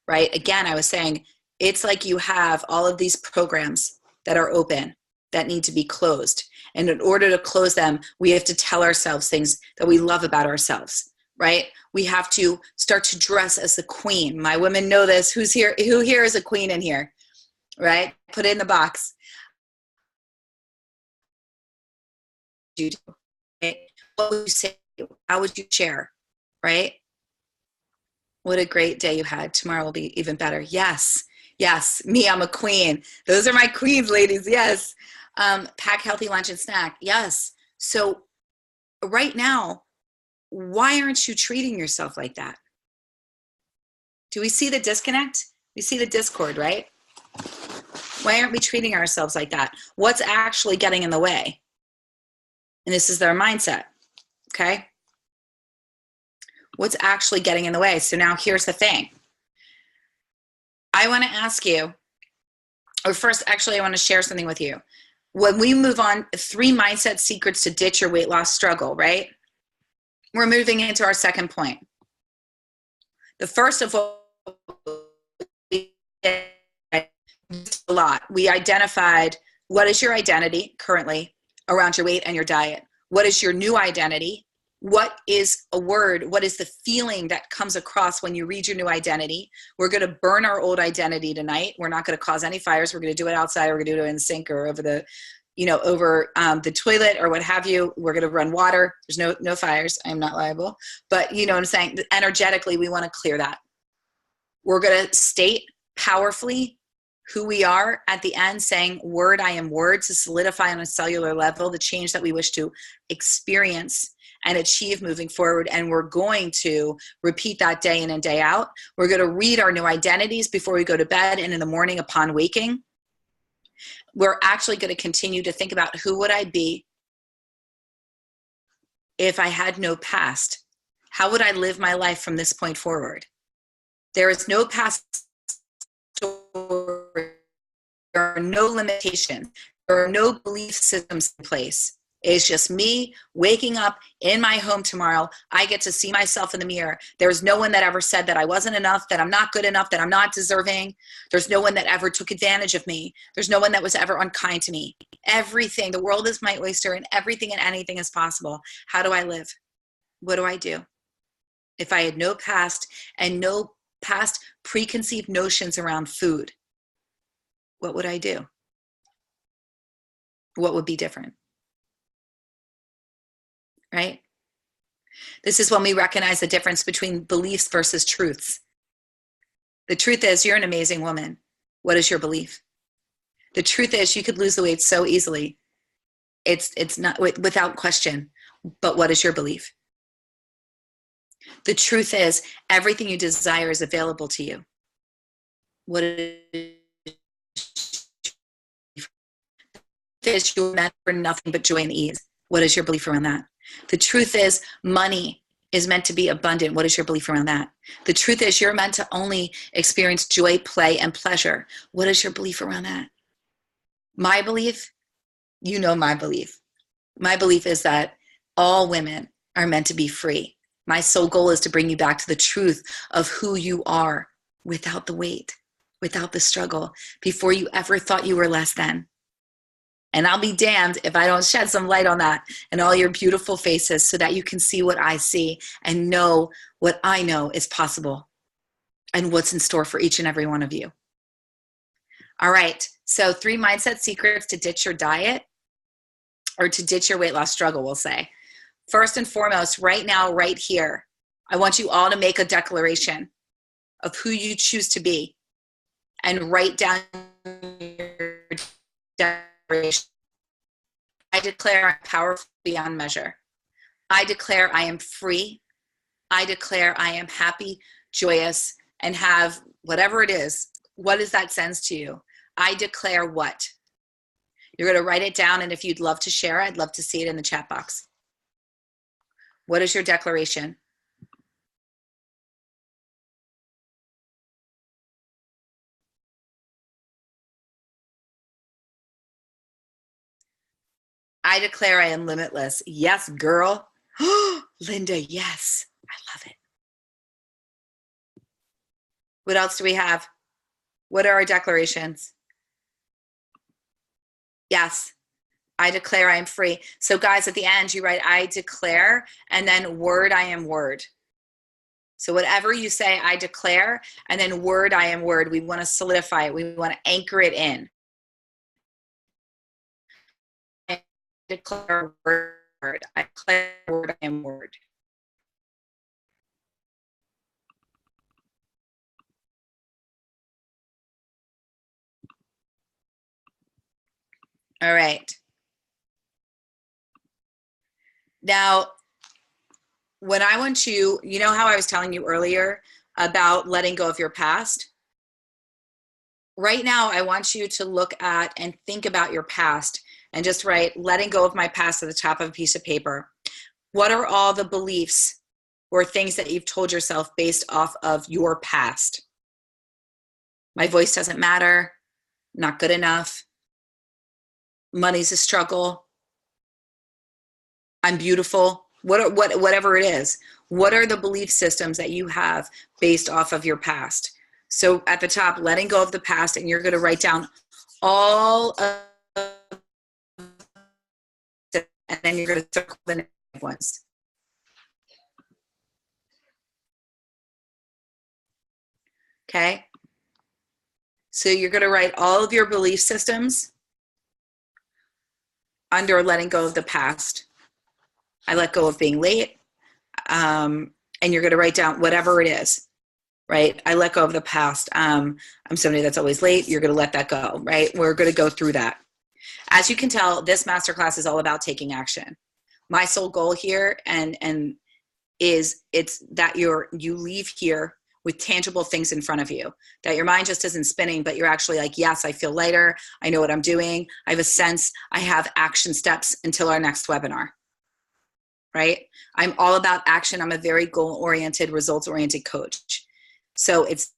right, again, I was saying, it's like you have all of these programs that are open that need to be closed. And in order to close them, we have to tell ourselves things that we love about ourselves, right? We have to start to dress as the queen. My women know this. Who here is a queen in here, right? Put it in the box. What would you say? How would you share, right? What a great day you had. Tomorrow will be even better. Yes. Yes. Me, I'm a queen. Those are my queens, ladies. Yes. Pack healthy lunch and snack. Yes. So right now, why aren't you treating yourself like that? Do we see the disconnect? We see the discord, right? Why aren't we treating ourselves like that? What's actually getting in the way? And this is their mindset. Okay. What's actually getting in the way? So now here's the thing. I want to ask you, or first, actually, I want to share something with you. When we move on, 3 mindset secrets to ditch your weight loss struggle, right? We're moving into our second point. The first of all, a lot. We identified what is your identity currently around your weight and your diet. What is your new identity? What is a word? What is the feeling that comes across when you read your new identity? We're going to burn our old identity tonight. We're not going to cause any fires. We're going to do it outside. We're going to do it in the sink or over the, the toilet or what have you. We're going to run water. There's no fires. I'm not liable. But you know what I'm saying? Energetically, we want to clear that. We're going to state powerfully who we are at the end, saying word, I am word, to solidify on a cellular level the change that we wish to experience and achieve moving forward. And we're going to repeat that day in and day out. We're going to read our new identities before we go to bed and in the morning upon waking. We're actually going to continue to think about who would I be if I had no past? How would I live my life from this point forward? There is no past story. There are no limitations. There are no belief systems in place. It's just me waking up in my home tomorrow. I get to see myself in the mirror. There's no one that ever said that I wasn't enough, that I'm not good enough, that I'm not deserving. There's no one that ever took advantage of me. There's no one that was ever unkind to me. Everything, the world is my oyster, and everything and anything is possible. How do I live? What do I do? If I had no past and no past preconceived notions around food, what would I do? What would be different? Right? This is when we recognize the difference between beliefs versus truths. The truth is, you're an amazing woman. What is your belief? The truth is, you could lose the weight so easily. It's not without question. But what is your belief? The truth is, everything you desire is available to you. What is you're meant for nothing but joy and ease? What is your belief around that? The truth is, money is meant to be abundant. What is your belief around that? The truth is, you're meant to only experience joy, play, and pleasure. What is your belief around that? My belief, you know my belief. My belief is that all women are meant to be free. My sole goal is to bring you back to the truth of who you are without the weight, without the struggle, before you ever thought you were less than. And I'll be damned if I don't shed some light on that and all your beautiful faces so that you can see what I see and know what I know is possible and what's in store for each and every one of you. All right, so 3 mindset secrets to ditch your diet or to ditch your weight loss struggle, we'll say. First and foremost, right now, right here, I want you all to make a declaration of who you choose to be and write down your declaration. I declare I'm powerful beyond measure. I declare I am free. I declare I am happy, joyous, and have whatever it is. What does that sense to you? I declare what? You're going to write it down, and if you'd love to share, I'd love to see it in the chat box. What is your declaration? I declare I am limitless. Yes, girl. Linda, yes. I love it. What else do we have? What are our declarations? Yes. I declare I am free. So guys, at the end, you write, I declare, and then word, I am word. So whatever you say, I declare, and then word, I am word. We want to solidify it. We want to anchor it in. I declare word. I declare word, I am word. All right. Now, when I want you know how I was telling you earlier about letting go of your past? Right now, I want you to look at and think about your past and just write, letting go of my past at the top of a piece of paper. What are all the beliefs or things that you've told yourself based off of your past? My voice doesn't matter. Not good enough. Money's a struggle. I'm beautiful. Whatever it is. What are the belief systems that you have based off of your past? So at the top, letting go of the past, and you're going to write down all of it, and then you're going to circle the negative ones. Okay? So you're going to write all of your belief systems under letting go of the past. I let go of being late. And you're going to write down whatever it is, right? I let go of the past. I'm somebody that's always late. You're going to let that go, right? We're going to go through that. As you can tell, this masterclass is all about taking action. My sole goal here is it's that you leave here with tangible things in front of you, that your mind just isn't spinning, but you're actually like, yes, I feel lighter. I know what I'm doing. I have a sense. I have action steps until our next webinar. Right? I'm all about action. I'm a very goal-oriented, results-oriented coach. So it's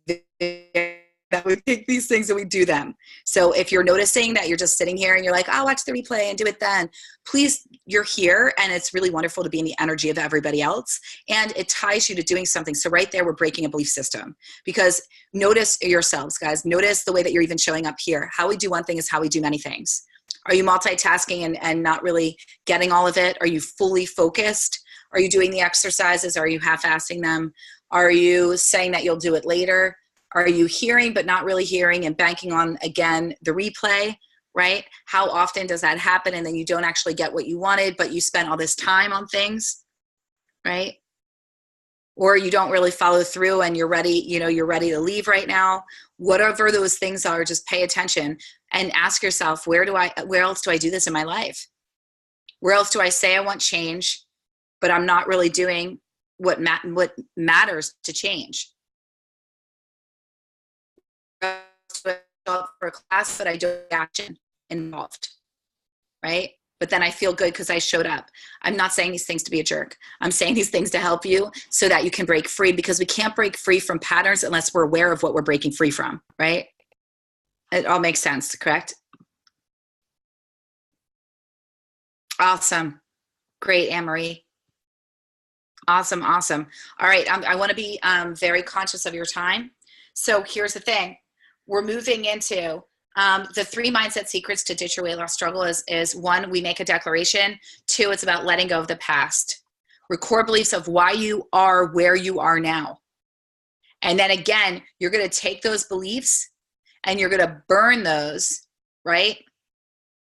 very that we pick these things and we do them. So if you're noticing that you're just sitting here and you're like, I'll watch the replay and do it then, please, you're here, and it's really wonderful to be in the energy of everybody else, and it ties you to doing something. So right there, we're breaking a belief system, because notice yourselves, guys. Notice the way that you're even showing up here. How we do one thing is how we do many things. Are you multitasking and not really getting all of it? Are you fully focused? Are you doing the exercises? Are you half-assing them? Are you saying that you'll do it later? Are you hearing but not really hearing and banking on, again, the replay, right? How often does that happen and then you don't actually get what you wanted, but you spent all this time on things, right? Or you don't really follow through and you're ready, you're ready to leave right now. Whatever those things are, just pay attention and ask yourself, where else do I do this in my life? Where else do I say I want change, but I'm not really doing what matters to change? For a class, but I don't have action involved, right? But then I feel good because I showed up. I'm not saying these things to be a jerk. I'm saying these things to help you so that you can break free, because we can't break free from patterns unless we're aware of what we're breaking free from, right? It all makes sense, correct? Awesome. Great, Anne-Marie. Awesome. All right, I want to be very conscious of your time. So here's the thing. We're moving into the 3 mindset secrets to ditch your weight loss struggle is 1, we make a declaration. 2, it's about letting go of the past. Record beliefs of why you are where you are now. And then again, you're going to take those beliefs and you're going to burn those, right?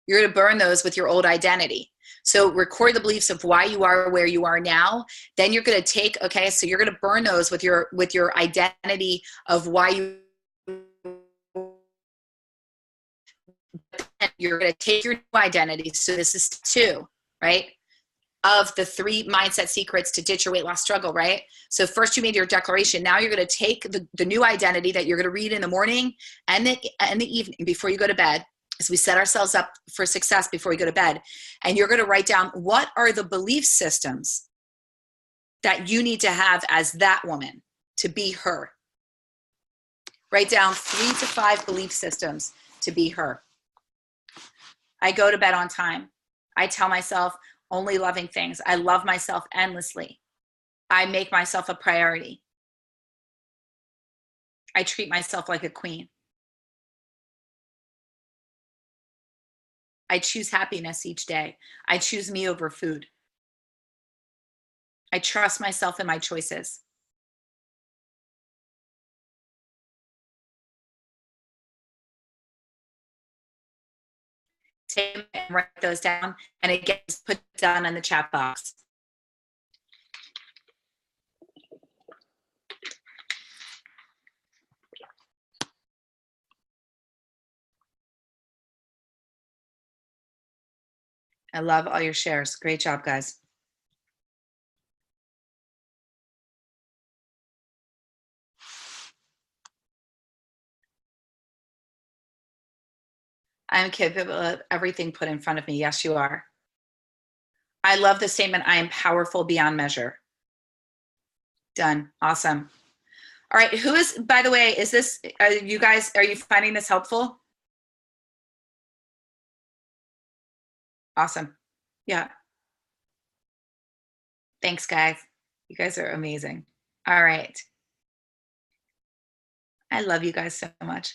You're going to burn those with your old identity. So record the beliefs of why you are where you are now. Then you're going to take, so you're going to burn those with your identity of why you. You're going to take your new identity. So this is 2, right? Of the 3 mindset secrets to ditch your weight loss struggle, right? So first you made your declaration. Now you're going to take the new identity that you're going to read in the morning and the evening before you go to bed, as we set ourselves up for success before we go to bed. And you're going to write down, what are the belief systems that you need to have as that woman to be her? Write down 3 to 5 belief systems to be her. I go to bed on time. I tell myself only loving things. I love myself endlessly. I make myself a priority. I treat myself like a queen. I choose happiness each day. I choose me over food. I trust myself in my choices. Take and write those down, and it gets put down in the chat box. I love all your shares. Great job, guys. I'm capable of everything put in front of me. Yes, you are. I love the statement, I am powerful beyond measure. Done. Awesome. All right. Who is, by the way, is this, are you finding this helpful? Awesome. Yeah. Thanks, guys. You guys are amazing. All right. I love you guys so much.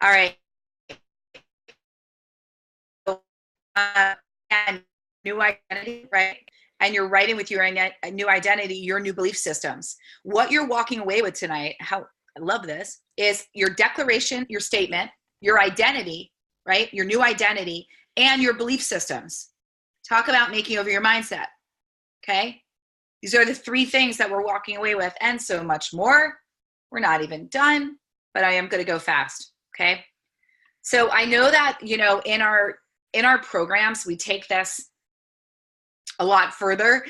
All right. And new identity, right? And you're writing with your new identity, your new belief systems. What you're walking away with tonight, I love this, is your declaration, your statement, your identity, right? Your new identity and your belief systems. Talk about making over your mindset, okay? These are the 3 things that we're walking away with, and so much more. We're not even done, but I am going to go fast, okay? So I know that, in our programs, we take this a lot further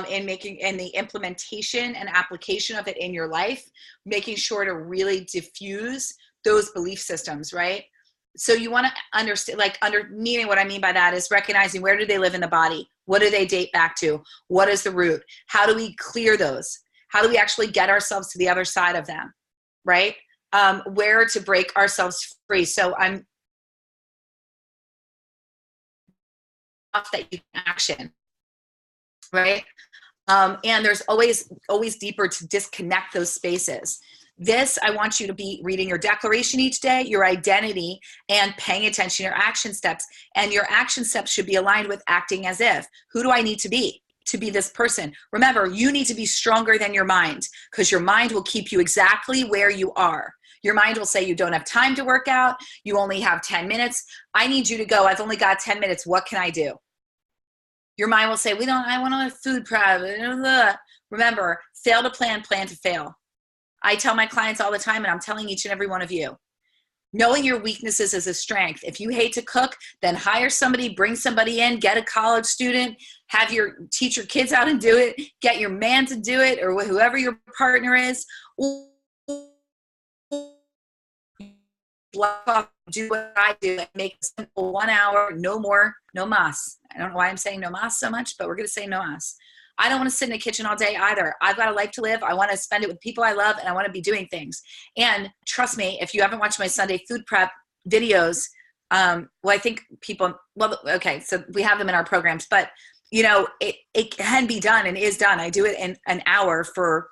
in the implementation and application of it in your life, making sure to really diffuse those belief systems, right? So you want to understand, meaning what I mean by that is recognizing, where do they live in the body? What do they date back to? What is the root? How do we clear those? How do we actually get ourselves to the other side of them, right? where to break ourselves free. So I'm off that you can action, right? And there's always deeper to disconnect those spaces. This, I want you to be reading your declaration each day, your identity, and paying attention to your action steps. And your action steps should be aligned with acting as if. Who do I need to be this person? Remember, you need to be stronger than your mind, because your mind will keep you exactly where you are. Your mind will say you don't have time to work out. You only have 10 minutes. I need you to go. I've only got 10 minutes. What can I do? Your mind will say, I want to have food prep. Remember, fail to plan to fail. I tell my clients all the time, and I'm telling each and every one of you, knowing your weaknesses is a strength. If you hate to cook, then hire somebody, bring somebody in, get a college student, teach your kids how to do it, get your man to do it, or whoever your partner is. Do what I do and make a simple 1 hour, no more, no mas. I don't know why I'm saying no mas so much, but we're going to say no mas. I don't want to sit in the kitchen all day either. I've got a life to live. I want to spend it with people I love, and I want to be doing things. And trust me, if you haven't watched my Sunday food prep videos, I think okay, so we have them in our programs, but it can be done and is done. I do it in an hour for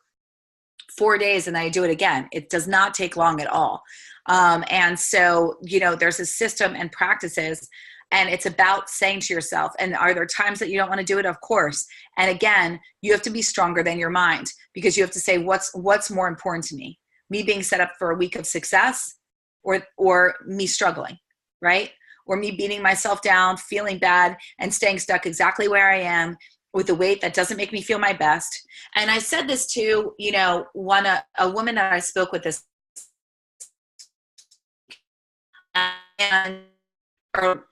4 days, and I do it again. It does not take long at all. And so, there's a system and practices, and it's about saying to yourself, and are there times that you don't want to do it? Of course. And again, you have to be stronger than your mind, because you have to say, what's more important to me being set up for a week of success, or me struggling, right? Or me beating myself down, feeling bad, and staying stuck exactly where I am with a weight that doesn't make me feel my best. And I said this to, a woman that I spoke with this or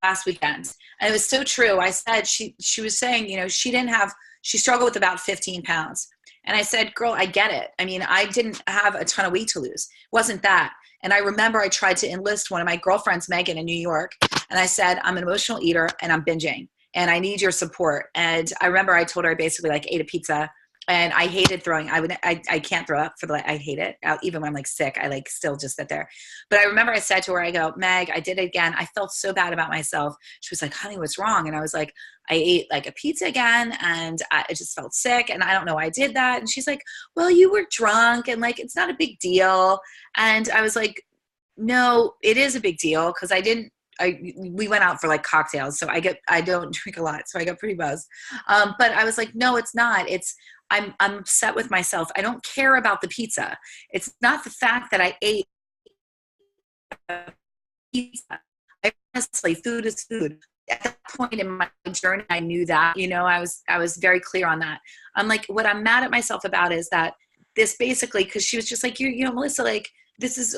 last weekend. And it was so true. I said, she was saying, she struggled with about 15 pounds. And I said, girl, I get it. I mean, I didn't have a ton of weight to lose. It wasn't that. And I remember I tried to enlist one of my girlfriends, Megan, in New York. And I said, I'm an emotional eater and I'm binging and I need your support. And I remember I told her I basically ate a pizza. And I hated throwing. I can't throw up I hate it. Even when I'm sick, I still just sit there. But I remember I said to her, I go, Meg, I did it again. I felt so bad about myself. She was like, honey, what's wrong? And I was like, I ate a pizza again and I just felt sick and I don't know why I did that. And she's like, well, you were drunk and it's not a big deal. And I was like, no, it is a big deal, because we went out for cocktails. So I don't drink a lot. So I got pretty buzzed. But I was like, no, it's not. I'm upset with myself. I don't care about the pizza. It's not the fact that I ate pizza. Honestly, food is food. At that point in my journey, I knew that, I was very clear on that. I'm like, what I'm mad at myself about is that this basically, because she was just like, Melissa, this is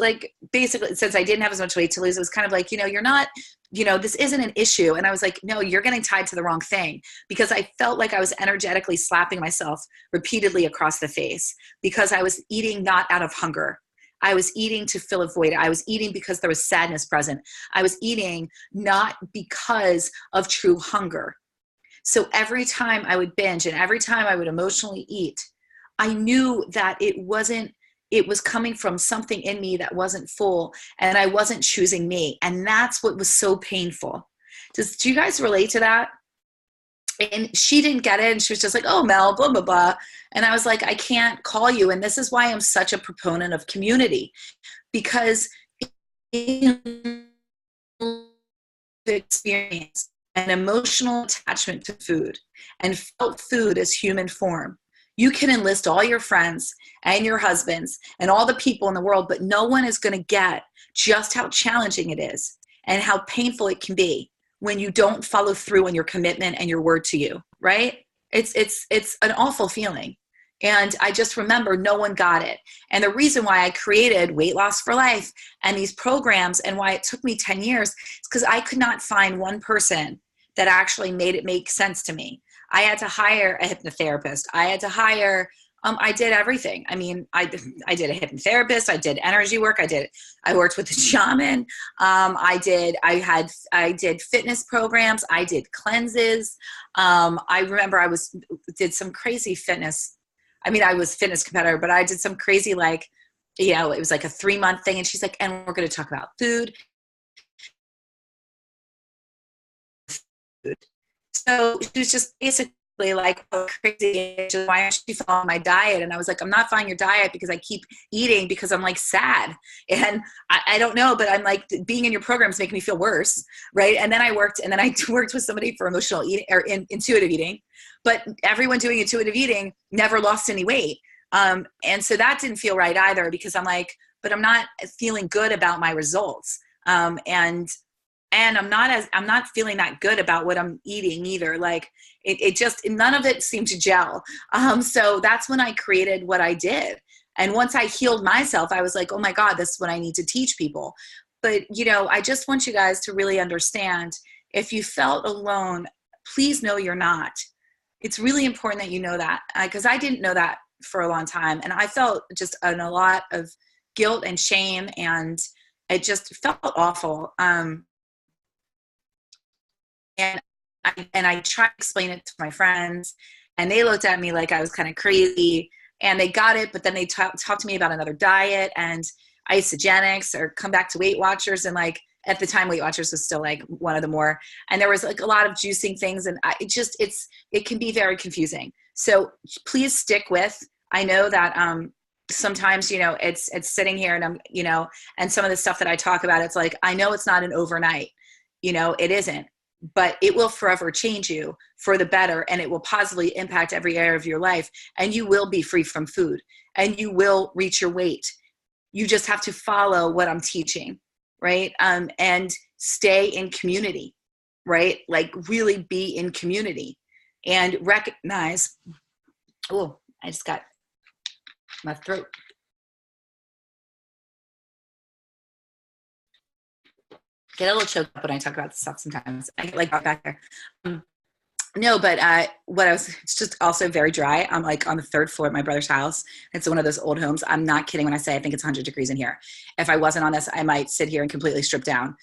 basically, since I didn't have as much weight to lose, it was kind of you're not, this isn't an issue. And I was like, no, you're getting tied to the wrong thing, because I felt like I was energetically slapping myself repeatedly across the face because I was eating not out of hunger. I was eating to fill a void. I was eating because there was sadness present. I was eating not because of true hunger. So every time I would binge and every time I would emotionally eat, I knew that it was coming from something in me that wasn't full, and I wasn't choosing me. And that's what was so painful. Do you guys relate to that? And she didn't get it. And she was just like, oh, Mel, blah, blah, blah. And I was like, I can't call you. And this is why I'm such a proponent of community, because in the experience an emotional attachment to food and felt food as human form, you can enlist all your friends and your husbands and all the people in the world, but no one is going to get just how challenging it is and how painful it can be when you don't follow through on your commitment and your word to you, right? It's an awful feeling. And I just remember no one got it. And the reason why I created Weight Loss for Life and these programs, and why it took me 10 years, is because I could not find one person that actually made it make sense to me. I had to hire a hypnotherapist. I had to hire, I did everything. I mean, I did a hypnotherapist. I did energy work. I worked with a shaman. I did fitness programs. I did cleanses. I remember did some crazy fitness. I mean, I was fitness competitor, but I did some crazy it was like a 3-month thing. And she's like, and we're going to talk about food. So she was just basically like, oh, crazy, why aren't you following my diet? And I was like, I'm not following your diet because I keep eating because I'm like sad. And I don't know, but I'm like, being in your programs making me feel worse. Right. And then I worked with somebody for emotional eating or intuitive eating, but everyone doing intuitive eating never lost any weight. And so that didn't feel right either, because I'm like, but I'm not feeling good about my results. And I'm not feeling that good about what I'm eating either. Like it just, none of it seemed to gel. So that's when I created what I did. And once I healed myself, I was like, oh my God, this is what I need to teach people. But, I just want you guys to really understand, if you felt alone, please know you're not. It's really important that you know that, because I didn't know that for a long time. And I felt just in a lot of guilt and shame, and it just felt awful. And I tried to explain it to my friends, and they looked at me like I was kind of crazy, and they got it. But then they talked to me about another diet and isogenics, or come back to Weight Watchers. And like, at the time, Weight Watchers was still like one of the more, and there was like a lot of juicing things. And it can be very confusing. So please stick with, I know that, sometimes, it's sitting here and I'm, and some of the stuff that I talk about, it's like, I know it's not an overnight, it isn't. But it will forever change you for the better, and it will positively impact every area of your life, and you will be free from food, and you will reach your weight. You just have to follow what I'm teaching, right? And stay in community, right? Like really be in community and recognize, oh, I just got my throat. Get a little choked up when I talk about this stuff sometimes. I get like back there. No, but it's just also very dry. I'm like on the 3rd floor at my brother's house. It's one of those old homes. I'm not kidding when I say I think it's 100 degrees in here. If I wasn't on this, I might sit here and completely strip down,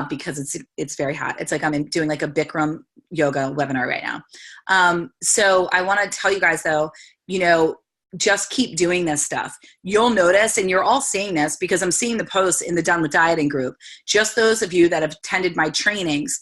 because it's very hot. It's like I'm doing like a Bikram yoga webinar right now. So I want to tell you guys though, just keep doing this stuff. You'll notice, and you're all seeing this because I'm seeing the posts in the Done with Dieting group. Just those of you that have attended my trainings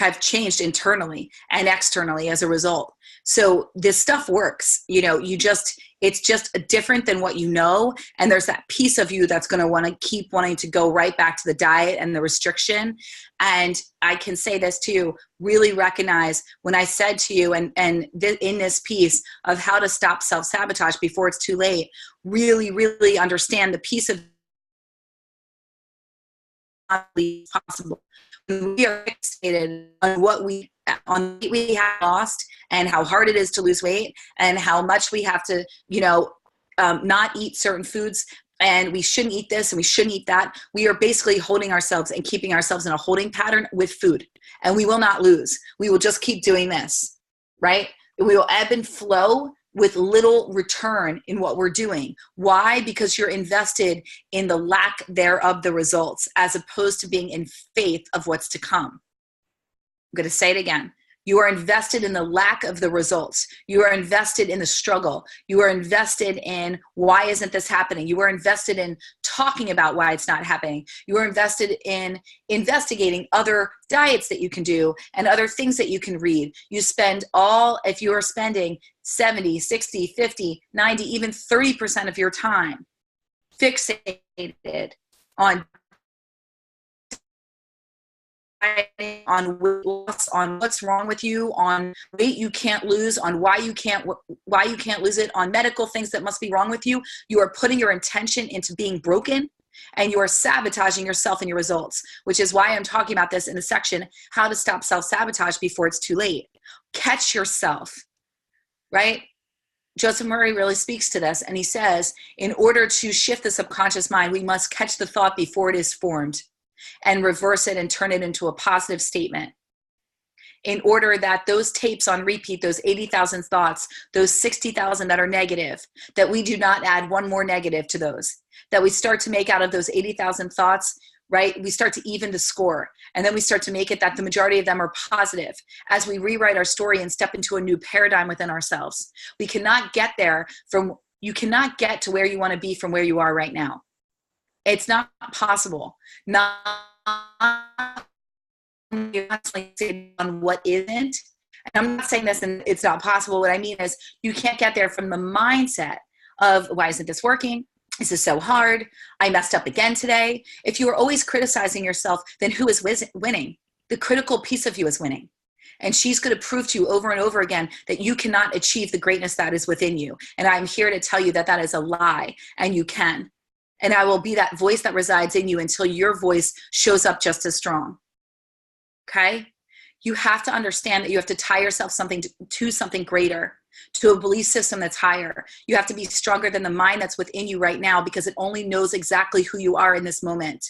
have changed internally and externally as a result. So this stuff works. It's just different than what you know. And there's that piece of you that's going to want to keep wanting to go right back to the diet and the restriction. And I can say this too, really recognize when I said to you, and in this piece of how to stop self-sabotage before it's too late, really, really understand the piece of possible. We are fixated on what we have lost, and how hard it is to lose weight, and how much we have to, not eat certain foods, and we shouldn't eat this and we shouldn't eat that. We are basically holding ourselves and keeping ourselves in a holding pattern with food, and we will not lose. We will just keep doing this, right? We will ebb and flow with little return in what we're doing. Why? Because you're invested in the lack thereof the results, as opposed to being in faith of what's to come. I'm going to say it again. You are invested in the lack of the results. You are invested in the struggle. You are invested in, why isn't this happening? You are invested in talking about why it's not happening. You are invested in investigating other diets that you can do and other things that you can read. If you are spending 70, 60, 50, 90, even 30% of your time fixated on weight loss, on what's wrong with you, on weight you can't lose, on why you can't lose it, on medical things that must be wrong with you, you are putting your intention into being broken, and you are sabotaging yourself and your results, which is why I'm talking about this in the section, how to stop self-sabotage before it's too late. Catch yourself, right? Joseph Murray really speaks to this, and he says, in order to shift the subconscious mind, we must catch the thought before it is formed, and reverse it and turn it into a positive statement, in order that those tapes on repeat, those 80,000 thoughts, those 60,000 that are negative, that we do not add one more negative to those, that we start to make out of those 80,000 thoughts, right? We start to even the score, and then we start to make it that the majority of them are positive as we rewrite our story and step into a new paradigm within ourselves. We cannot get there from You cannot get to where you want to be from where you are right now. It's not possible. Not on what isn't. And I'm not saying this and it's not possible. What I mean is you can't get there from the mindset of, why isn't this working? This is so hard. I messed up again today. If you are always criticizing yourself, then who is winning? The critical piece of you is winning. And she's going to prove to you over and over again that you cannot achieve the greatness that is within you. And I'm here to tell you that that is a lie, and you can. And I will be that voice that resides in you until your voice shows up just as strong. Okay? You have to understand that you have to tie yourself to something greater, to a belief system that's higher. You have to be stronger than the mind that's within you right now, because it only knows exactly who you are in this moment.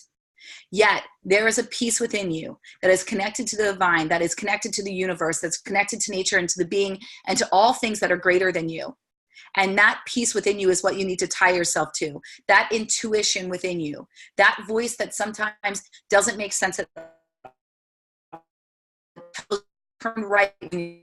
Yet there is a piece within you that is connected to the divine, that is connected to the universe, that's connected to nature and to the being and to all things that are greater than you. And that piece within you is what you need to tie yourself to. That intuition within you, that voice that sometimes doesn't make sense at turn right.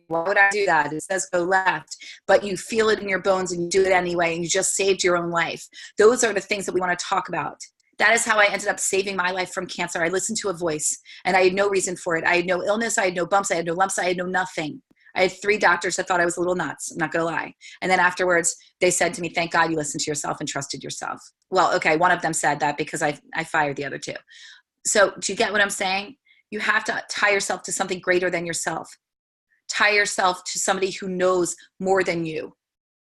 Why would I do that? It says go left, but you feel it in your bones and you do it anyway, and you just saved your own life. Those are the things that we want to talk about. That is how I ended up saving my life from cancer. I listened to a voice, and I had no reason for it. I had no illness. I had no bumps. I had no lumps. I had no nothing. I had 3 doctors that thought I was a little nuts. I'm not going to lie. And then afterwards, they said to me, thank God you listened to yourself and trusted yourself. Well, okay, one of them said that because I fired the other 2. So do you get what I'm saying? You have to tie yourself to something greater than yourself. Tie yourself to somebody who knows more than you.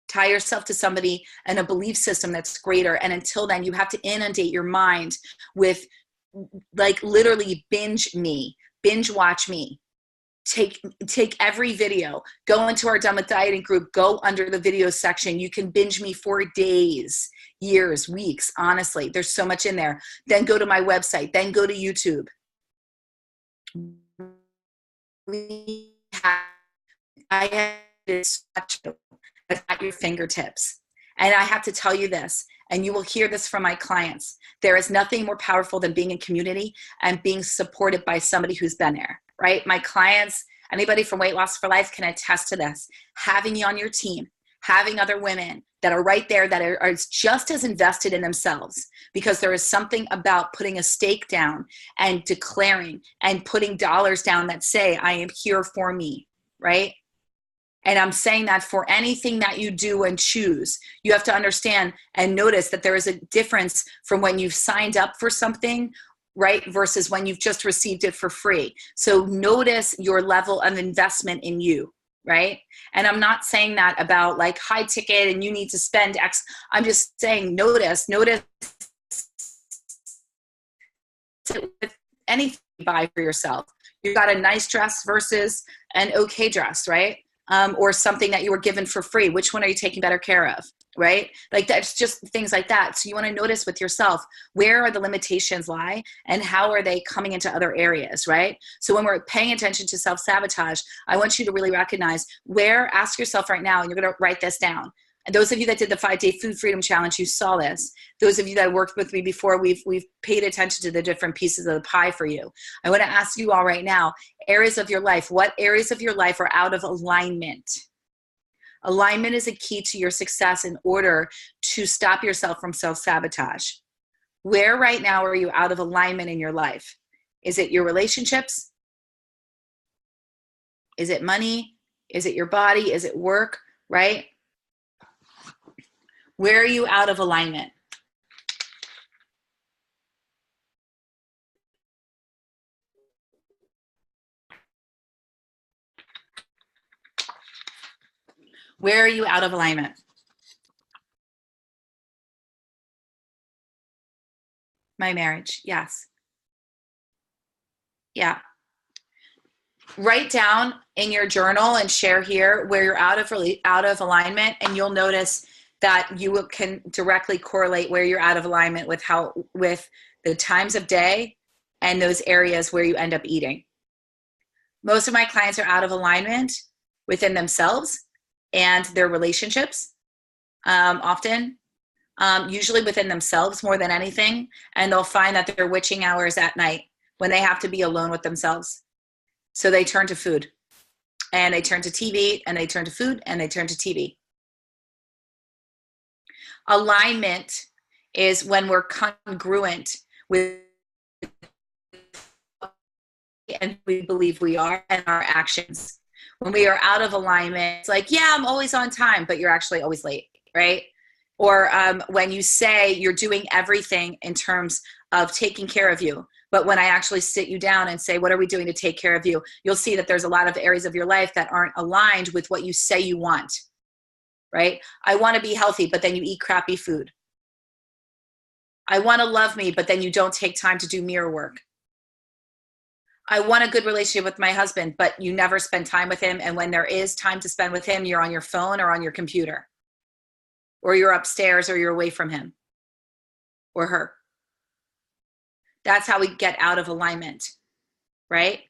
Tie yourself to somebody and a belief system that's greater. And until then, you have to inundate your mind with, like, literally binge watch me. Take every video, go into our Done with Dieting group, go under the video section. You can binge me for days, years, weeks. Honestly, there's so much in there. Then go to my website, then go to YouTube. I have this at your fingertips. And I have to tell you this, and you will hear this from my clients. There is nothing more powerful than being in community and being supported by somebody who's been there, right? My clients, anybody from Weight Loss for Life can attest to this. Having you on your team, having other women that are right there that are just as invested in themselves, because there is something about putting a stake down and declaring and putting dollars down that say, I am here for me, right? And I'm saying that for anything that you do and choose, you have to understand and notice that there is a difference from when you've signed up for something, right, versus when you've just received it for free. So notice your level of investment in you, right? And I'm not saying that about like high ticket and you need to spend X. I'm just saying notice with anything you buy for yourself. You got a nice dress versus an okay dress, right? Or something that you were given for free. Which one are you taking better care of, right? Like that's just things like that. So you want to notice with yourself, where are the limitations lie and how are they coming into other areas, right? So when we're paying attention to self-sabotage, I want you to really recognize where, ask yourself right now, and you're going to write this down. And those of you that did the 5-day food freedom challenge, you saw this. Those of you that worked with me before, we've paid attention to the different pieces of the pie for you. I want to ask you all right now, areas of your life, what areas of your life are out of alignment? Alignment is a key to your success in order to stop yourself from self-sabotage. Where right now are you out of alignment in your life? Is it your relationships? Is it money? Is it your body? Is it work, right? Where are you out of alignment? Where are you out of alignment? My marriage, yes. Yeah. Write down in your journal and share here where you're out of alignment, and you'll notice that you can directly correlate where you're out of alignment with the times of day and those areas where you end up eating. Most of my clients are out of alignment within themselves and their relationships, often, usually within themselves more than anything. And they'll find that they're witching hours at night when they have to be alone with themselves. So they turn to food, and they turn to TV, and they turn to food, and they turn to TV. Alignment is when we're congruent with and we believe we are and our actions. When we are out of alignment, it's like, yeah, I'm always on time, but you're actually always late, right? Or when you say you're doing everything in terms of taking care of you, but when I actually sit you down and say, what are we doing to take care of you? You'll see that there's a lot of areas of your life that aren't aligned with what you say you want, right? I want to be healthy, but then you eat crappy food. I want to love me, but then you don't take time to do mirror work. I want a good relationship with my husband, but you never spend time with him. And when there is time to spend with him, you're on your phone or on your computer, or you're upstairs or you're away from him or her. That's how we get out of alignment, right?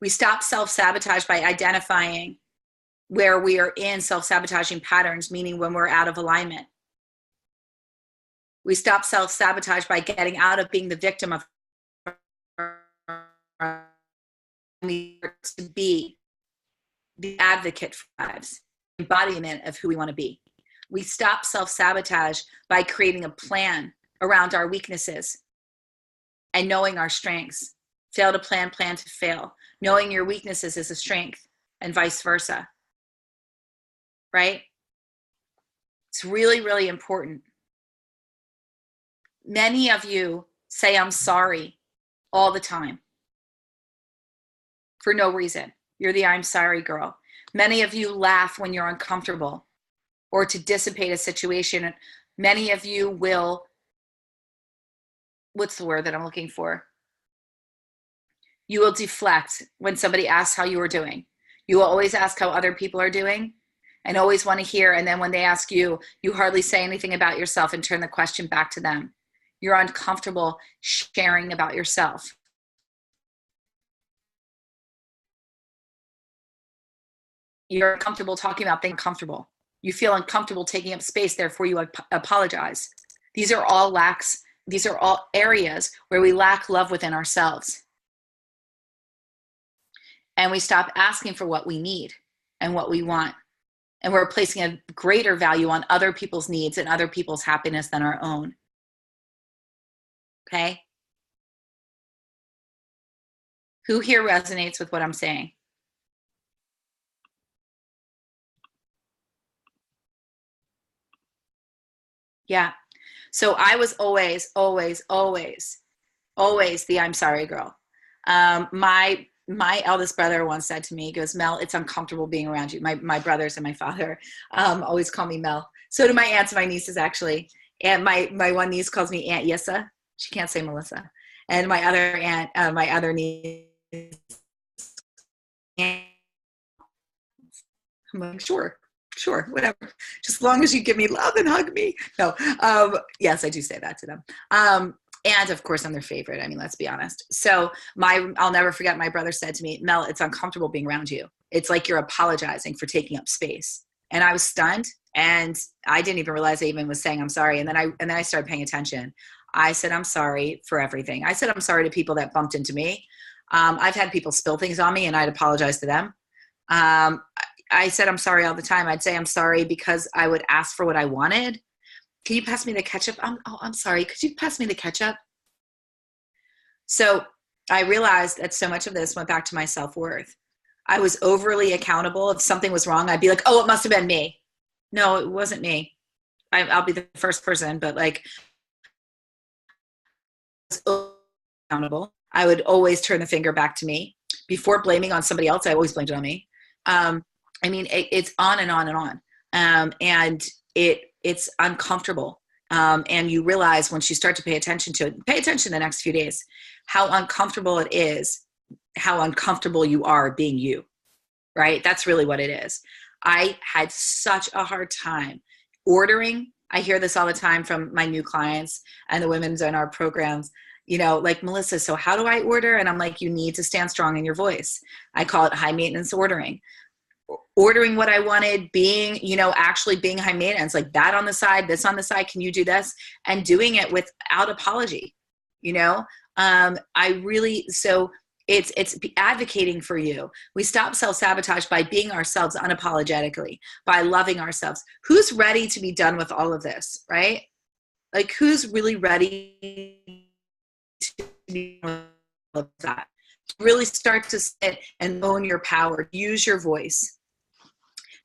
We stop self-sabotage by identifying where we are in self-sabotaging patterns, meaning when we're out of alignment. We stop self-sabotage by getting out of being the victim of to be the advocate for lives, embodiment of who we want to be. We stop self-sabotage by creating a plan around our weaknesses and knowing our strengths. Fail to plan, plan to fail. Knowing your weaknesses is a strength and vice versa, right? It's really, really important. Many of you say, I'm sorry all the time for no reason. You're the I'm sorry girl. Many of you laugh when you're uncomfortable or to dissipate a situation. Many of you will, what's the word that I'm looking for? You will deflect when somebody asks how you are doing. You will always ask how other people are doing and always want to hear. And then when they ask you, you hardly say anything about yourself and turn the question back to them. You're uncomfortable sharing about yourself. You're uncomfortable talking about being comfortable. You feel uncomfortable taking up space, therefore you apologize. These are all lacks. These are all areas where we lack love within ourselves. And we stop asking for what we need and what we want. And we're placing a greater value on other people's needs and other people's happiness than our own. Okay? Who here resonates with what I'm saying? Yeah. So I was always the I'm sorry girl. My eldest brother once said to me, he goes, Mel, it's uncomfortable being around you. My brothers and my father always call me Mel. So do my aunts and my nieces, actually. And my one niece calls me Aunt Yissa. She can't say Melissa. And my other aunt, my other niece, I'm like, sure, whatever. Just as long as you give me love and hug me. No, yes, I do say that to them. And of course, I'm their favorite. I mean, let's be honest. So I'll never forget my brother said to me, Mel, it's uncomfortable being around you. It's like you're apologizing for taking up space. And I was stunned, and I didn't even realize I even was saying I'm sorry. And then I started paying attention. I said, I'm sorry for everything. I said, I'm sorry to people that bumped into me. I've had people spill things on me and I'd apologize to them. I said, I'm sorry all the time. I'd say, I'm sorry because I would ask for what I wanted. Can you pass me the ketchup? I'm sorry. Could you pass me the ketchup? So I realized that so much of this went back to my self-worth. I was overly accountable. If something was wrong, I'd be like, oh, it must have been me. No, it wasn't me. I'll be the first person, but like, accountable. I would always turn the finger back to me. Before blaming on somebody else, I always blamed it on me. I mean, it's on and on and on. And it's uncomfortable. And you realize once you start to pay attention to it, pay attention the next few days, how uncomfortable it is, how uncomfortable you are being you, right? That's really what it is. I had such a hard time ordering. I hear this all the time from my new clients and the women in our programs, you know, like, Melissa, so how do I order? And I'm like, you need to stand strong in your voice. I call it high maintenance ordering. Ordering what I wanted, being, you know, actually being high maintenance, like that on the side, this on the side, can you do this? And doing it without apology, you know? So It's advocating for you. We stop self-sabotage by being ourselves unapologetically, by loving ourselves. Who's ready to be done with all of this, right? Like, who's really ready to be done with all of that? Really start to sit and own your power. Use your voice.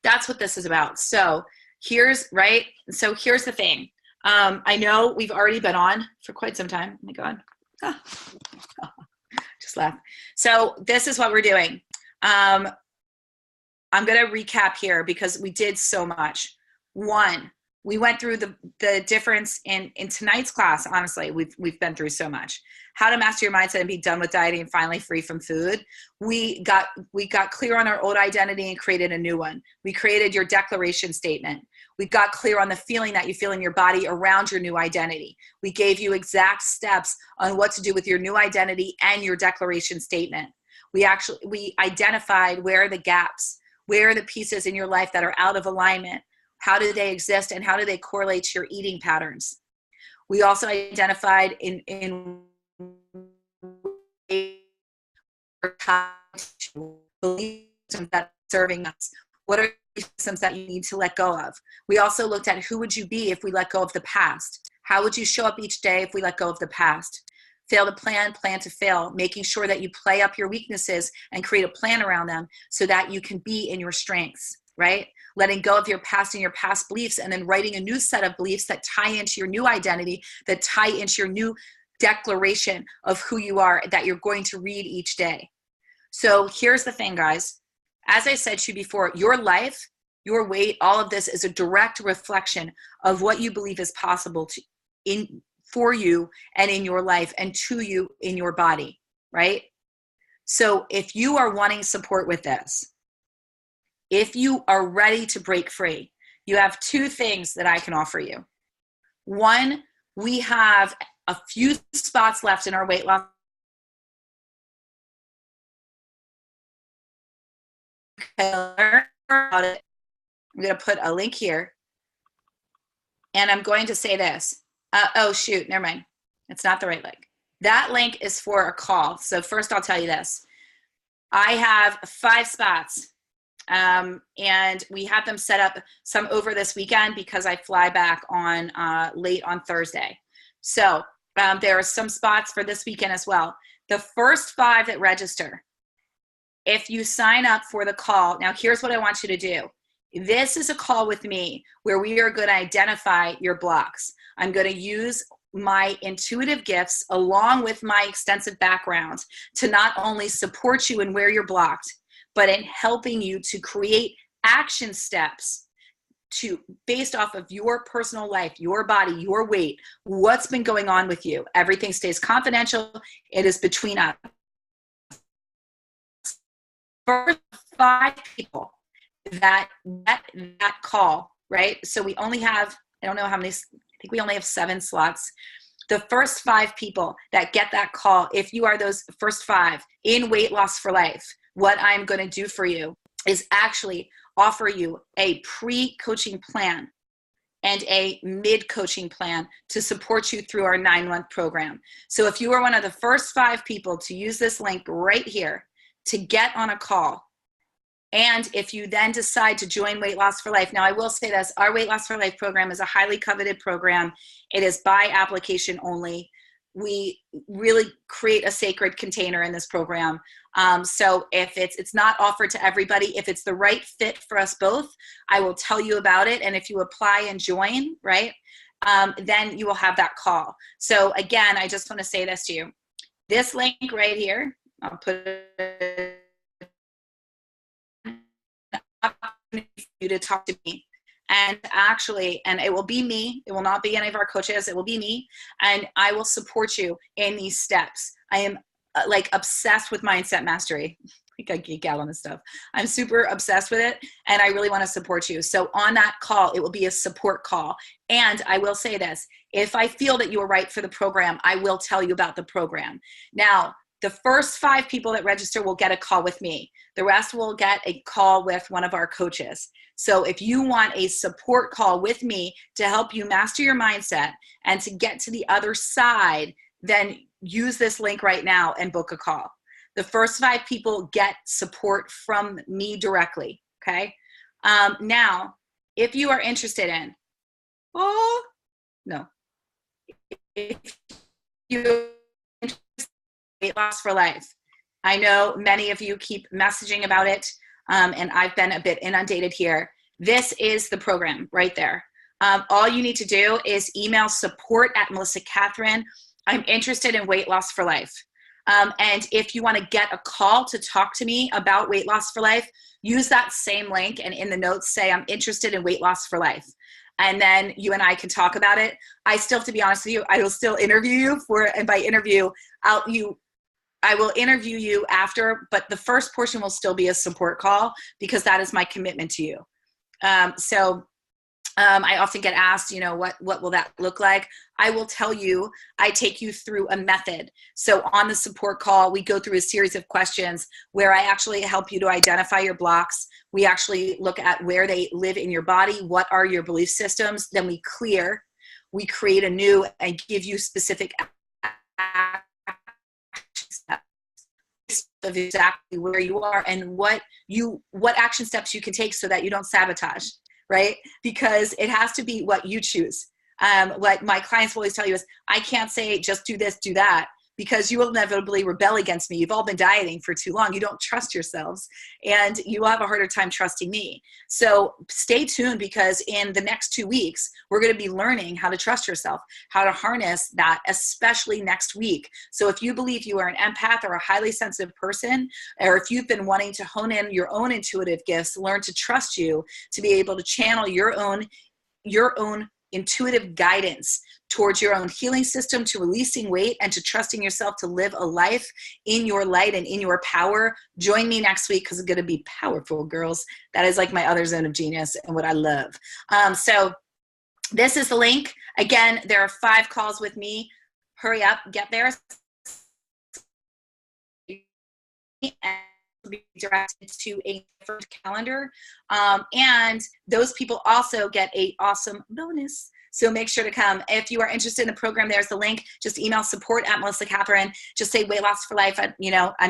That's what this is about. So here's the thing. I know we've already been on for quite some time. Oh my God. Just laugh. So this is what we're doing. I'm going to recap here because we did so much. One, we went through the difference in tonight's class. Honestly, we've been through so much. How to master your mindset and be done with dieting and finally free from food. We got clear on our old identity and created a new one. We created your declaration statement. We got clear on the feeling that you feel in your body around your new identity. We gave you exact steps on what to do with your new identity and your declaration statement. We identified where are the gaps, where are the pieces in your life that are out of alignment. How do they exist and how do they correlate to your eating patterns? We also identified in beliefs that are serving us. What are the systems that you need to let go of? We also looked at who would you be if we let go of the past? How would you show up each day if we let go of the past? Fail to plan to fail, making sure that you play up your weaknesses and create a plan around them so that you can be in your strengths, right? Letting go of your past and your past beliefs and then writing a new set of beliefs that tie into your new identity, that tie into your new declaration of who you are that you're going to read each day. So here's the thing, guys. As I said to you before, your life, your weight, all of this is a direct reflection of what you believe is possible for you and in your life and to you in your body, right? So if you are wanting support with this, if you are ready to break free, you have two things that I can offer you. One, we have a few spots left in our weight loss. I'm going to put a link here. And I'm going to say this. Oh, shoot. Never mind. It's not the right link. That link is for a call. So first I'll tell you this. I have 5 spots. And we have them set up some over this weekend because I fly back on late on Thursday. So there are some spots for this weekend as well. The first 5 that register, if you sign up for the call, now here's what I want you to do. This is a call with me where we are going to identify your blocks. I'm going to use my intuitive gifts along with my extensive background to not only support you in where you're blocked, but in helping you to create action steps based off of your personal life, your body, your weight, what's been going on with you. Everything stays confidential. It is between us. First 5 people that call, right? So we only have, I don't know how many, I think we only have 7 slots. The first 5 people that get that call, if you are those first 5 in Weight Loss for Life, what I'm going to do for you is actually offer you a pre-coaching plan and a mid-coaching plan to support you through our 9-month program. So if you are one of the first 5 people to use this link right here to get on a call, and if you then decide to join Weight Loss for Life, now I will say this, our Weight Loss for Life program is a highly coveted program. It is by application only. We really create a sacred container in this program. So if it's not offered to everybody, if it's the right fit for us both, I will tell you about it. And if you apply and join, right, then you will have that call. So again, I just want to say this to you. This link right here, I'll put it up for you to talk to me. And actually, and it will be me, it will not be any of our coaches, it will be me, and I will support you in these steps. I am like obsessed with mindset mastery. Like I geek out on this stuff. I'm super obsessed with it, and I really want to support you. So on that call, it will be a support call. And I will say this, if I feel that you are right for the program, I will tell you about the program. Now, the first 5 people that register will get a call with me. The rest will get a call with one of our coaches. So if you want a support call with me to help you master your mindset and to get to the other side, then use this link right now and book a call. The first 5 people get support from me directly, okay? Now, if you are interested in, if you're interested in weight loss for life, I know many of you keep messaging about it, and I've been a bit inundated here. This is the program right there. All you need to do is email support@MelissaCatherine. I'm interested in weight loss for life. And if you want to get a call to talk to me about weight loss for life, use that same link and in the notes say, I'm interested in weight loss for life. And then you and I can talk about it. I still have to be honest with you, I will still interview you and by interview, I will interview you after, but the first portion will still be a support call because that is my commitment to you. I often get asked, what will that look like? I will tell you, I take you through a method. So on the support call, we go through a series of questions where I actually help you to identify your blocks. We actually look at where they live in your body. What are your belief systems? Then we create a new and give you specific of exactly where you are and what action steps you can take so that you don't sabotage, right? Because it has to be what you choose. What my clients will always tell you is, I can't say just do this, do that, because you will inevitably rebel against me. You've all been dieting for too long. You don't trust yourselves and you will have a harder time trusting me. So stay tuned because in the next 2 weeks, we're going to be learning how to trust yourself, how to harness that, especially next week. So if you believe you are an empath or a highly sensitive person, or if you've been wanting to hone in your own intuitive gifts, learn to trust you, to be able to channel your own intuitive guidance towards your own healing system, to releasing weight and to trusting yourself to live a life in your light and in your power. Join me next week because it's going to be powerful, girls. That is like my other zone of genius and what I love. So this is the link. Again, there are 5 calls with me. Hurry up, get there. And be directed to a different calendar. And those people also get an awesome bonus. So make sure to come. If you are interested in the program, there's the link. Just email support@MelissaCatherine. Just say weight loss for life. I'm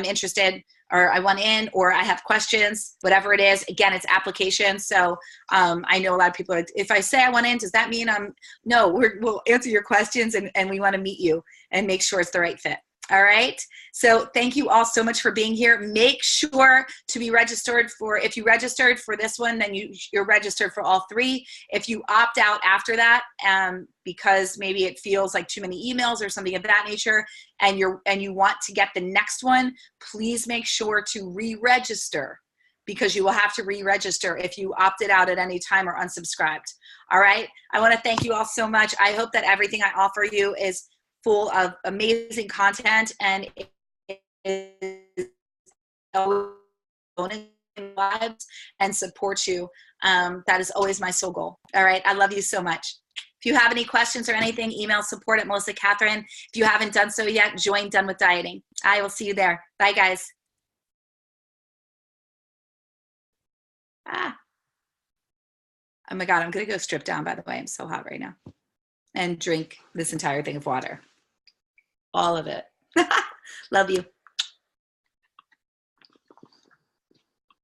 interested, or I want in, or I have questions, whatever it is. Again, it's application. So I know a lot of people are, if I say I want in, does that mean no, we'll answer your questions and we want to meet you and make sure it's the right fit. All right. So thank you all so much for being here. Make sure to be registered if you registered for this one, then you're registered for all 3. If you opt out after that, because maybe it feels like too many emails or something of that nature, and you want to get the next one, please make sure to re-register, because you will have to re-register if you opted out at any time or unsubscribed. All right. I want to thank you all so much. I hope that everything I offer you is full of amazing content and is lives and support you. That is always my sole goal. All right. I love you so much. If you have any questions or anything, email support@MelissaCatherine. If you haven't done so yet, join Done with Dieting. I will see you there. Bye, guys. Oh my God, I'm going to go strip down, by the way. I'm so hot right now. And drink this entire thing of water. All of it. Love you.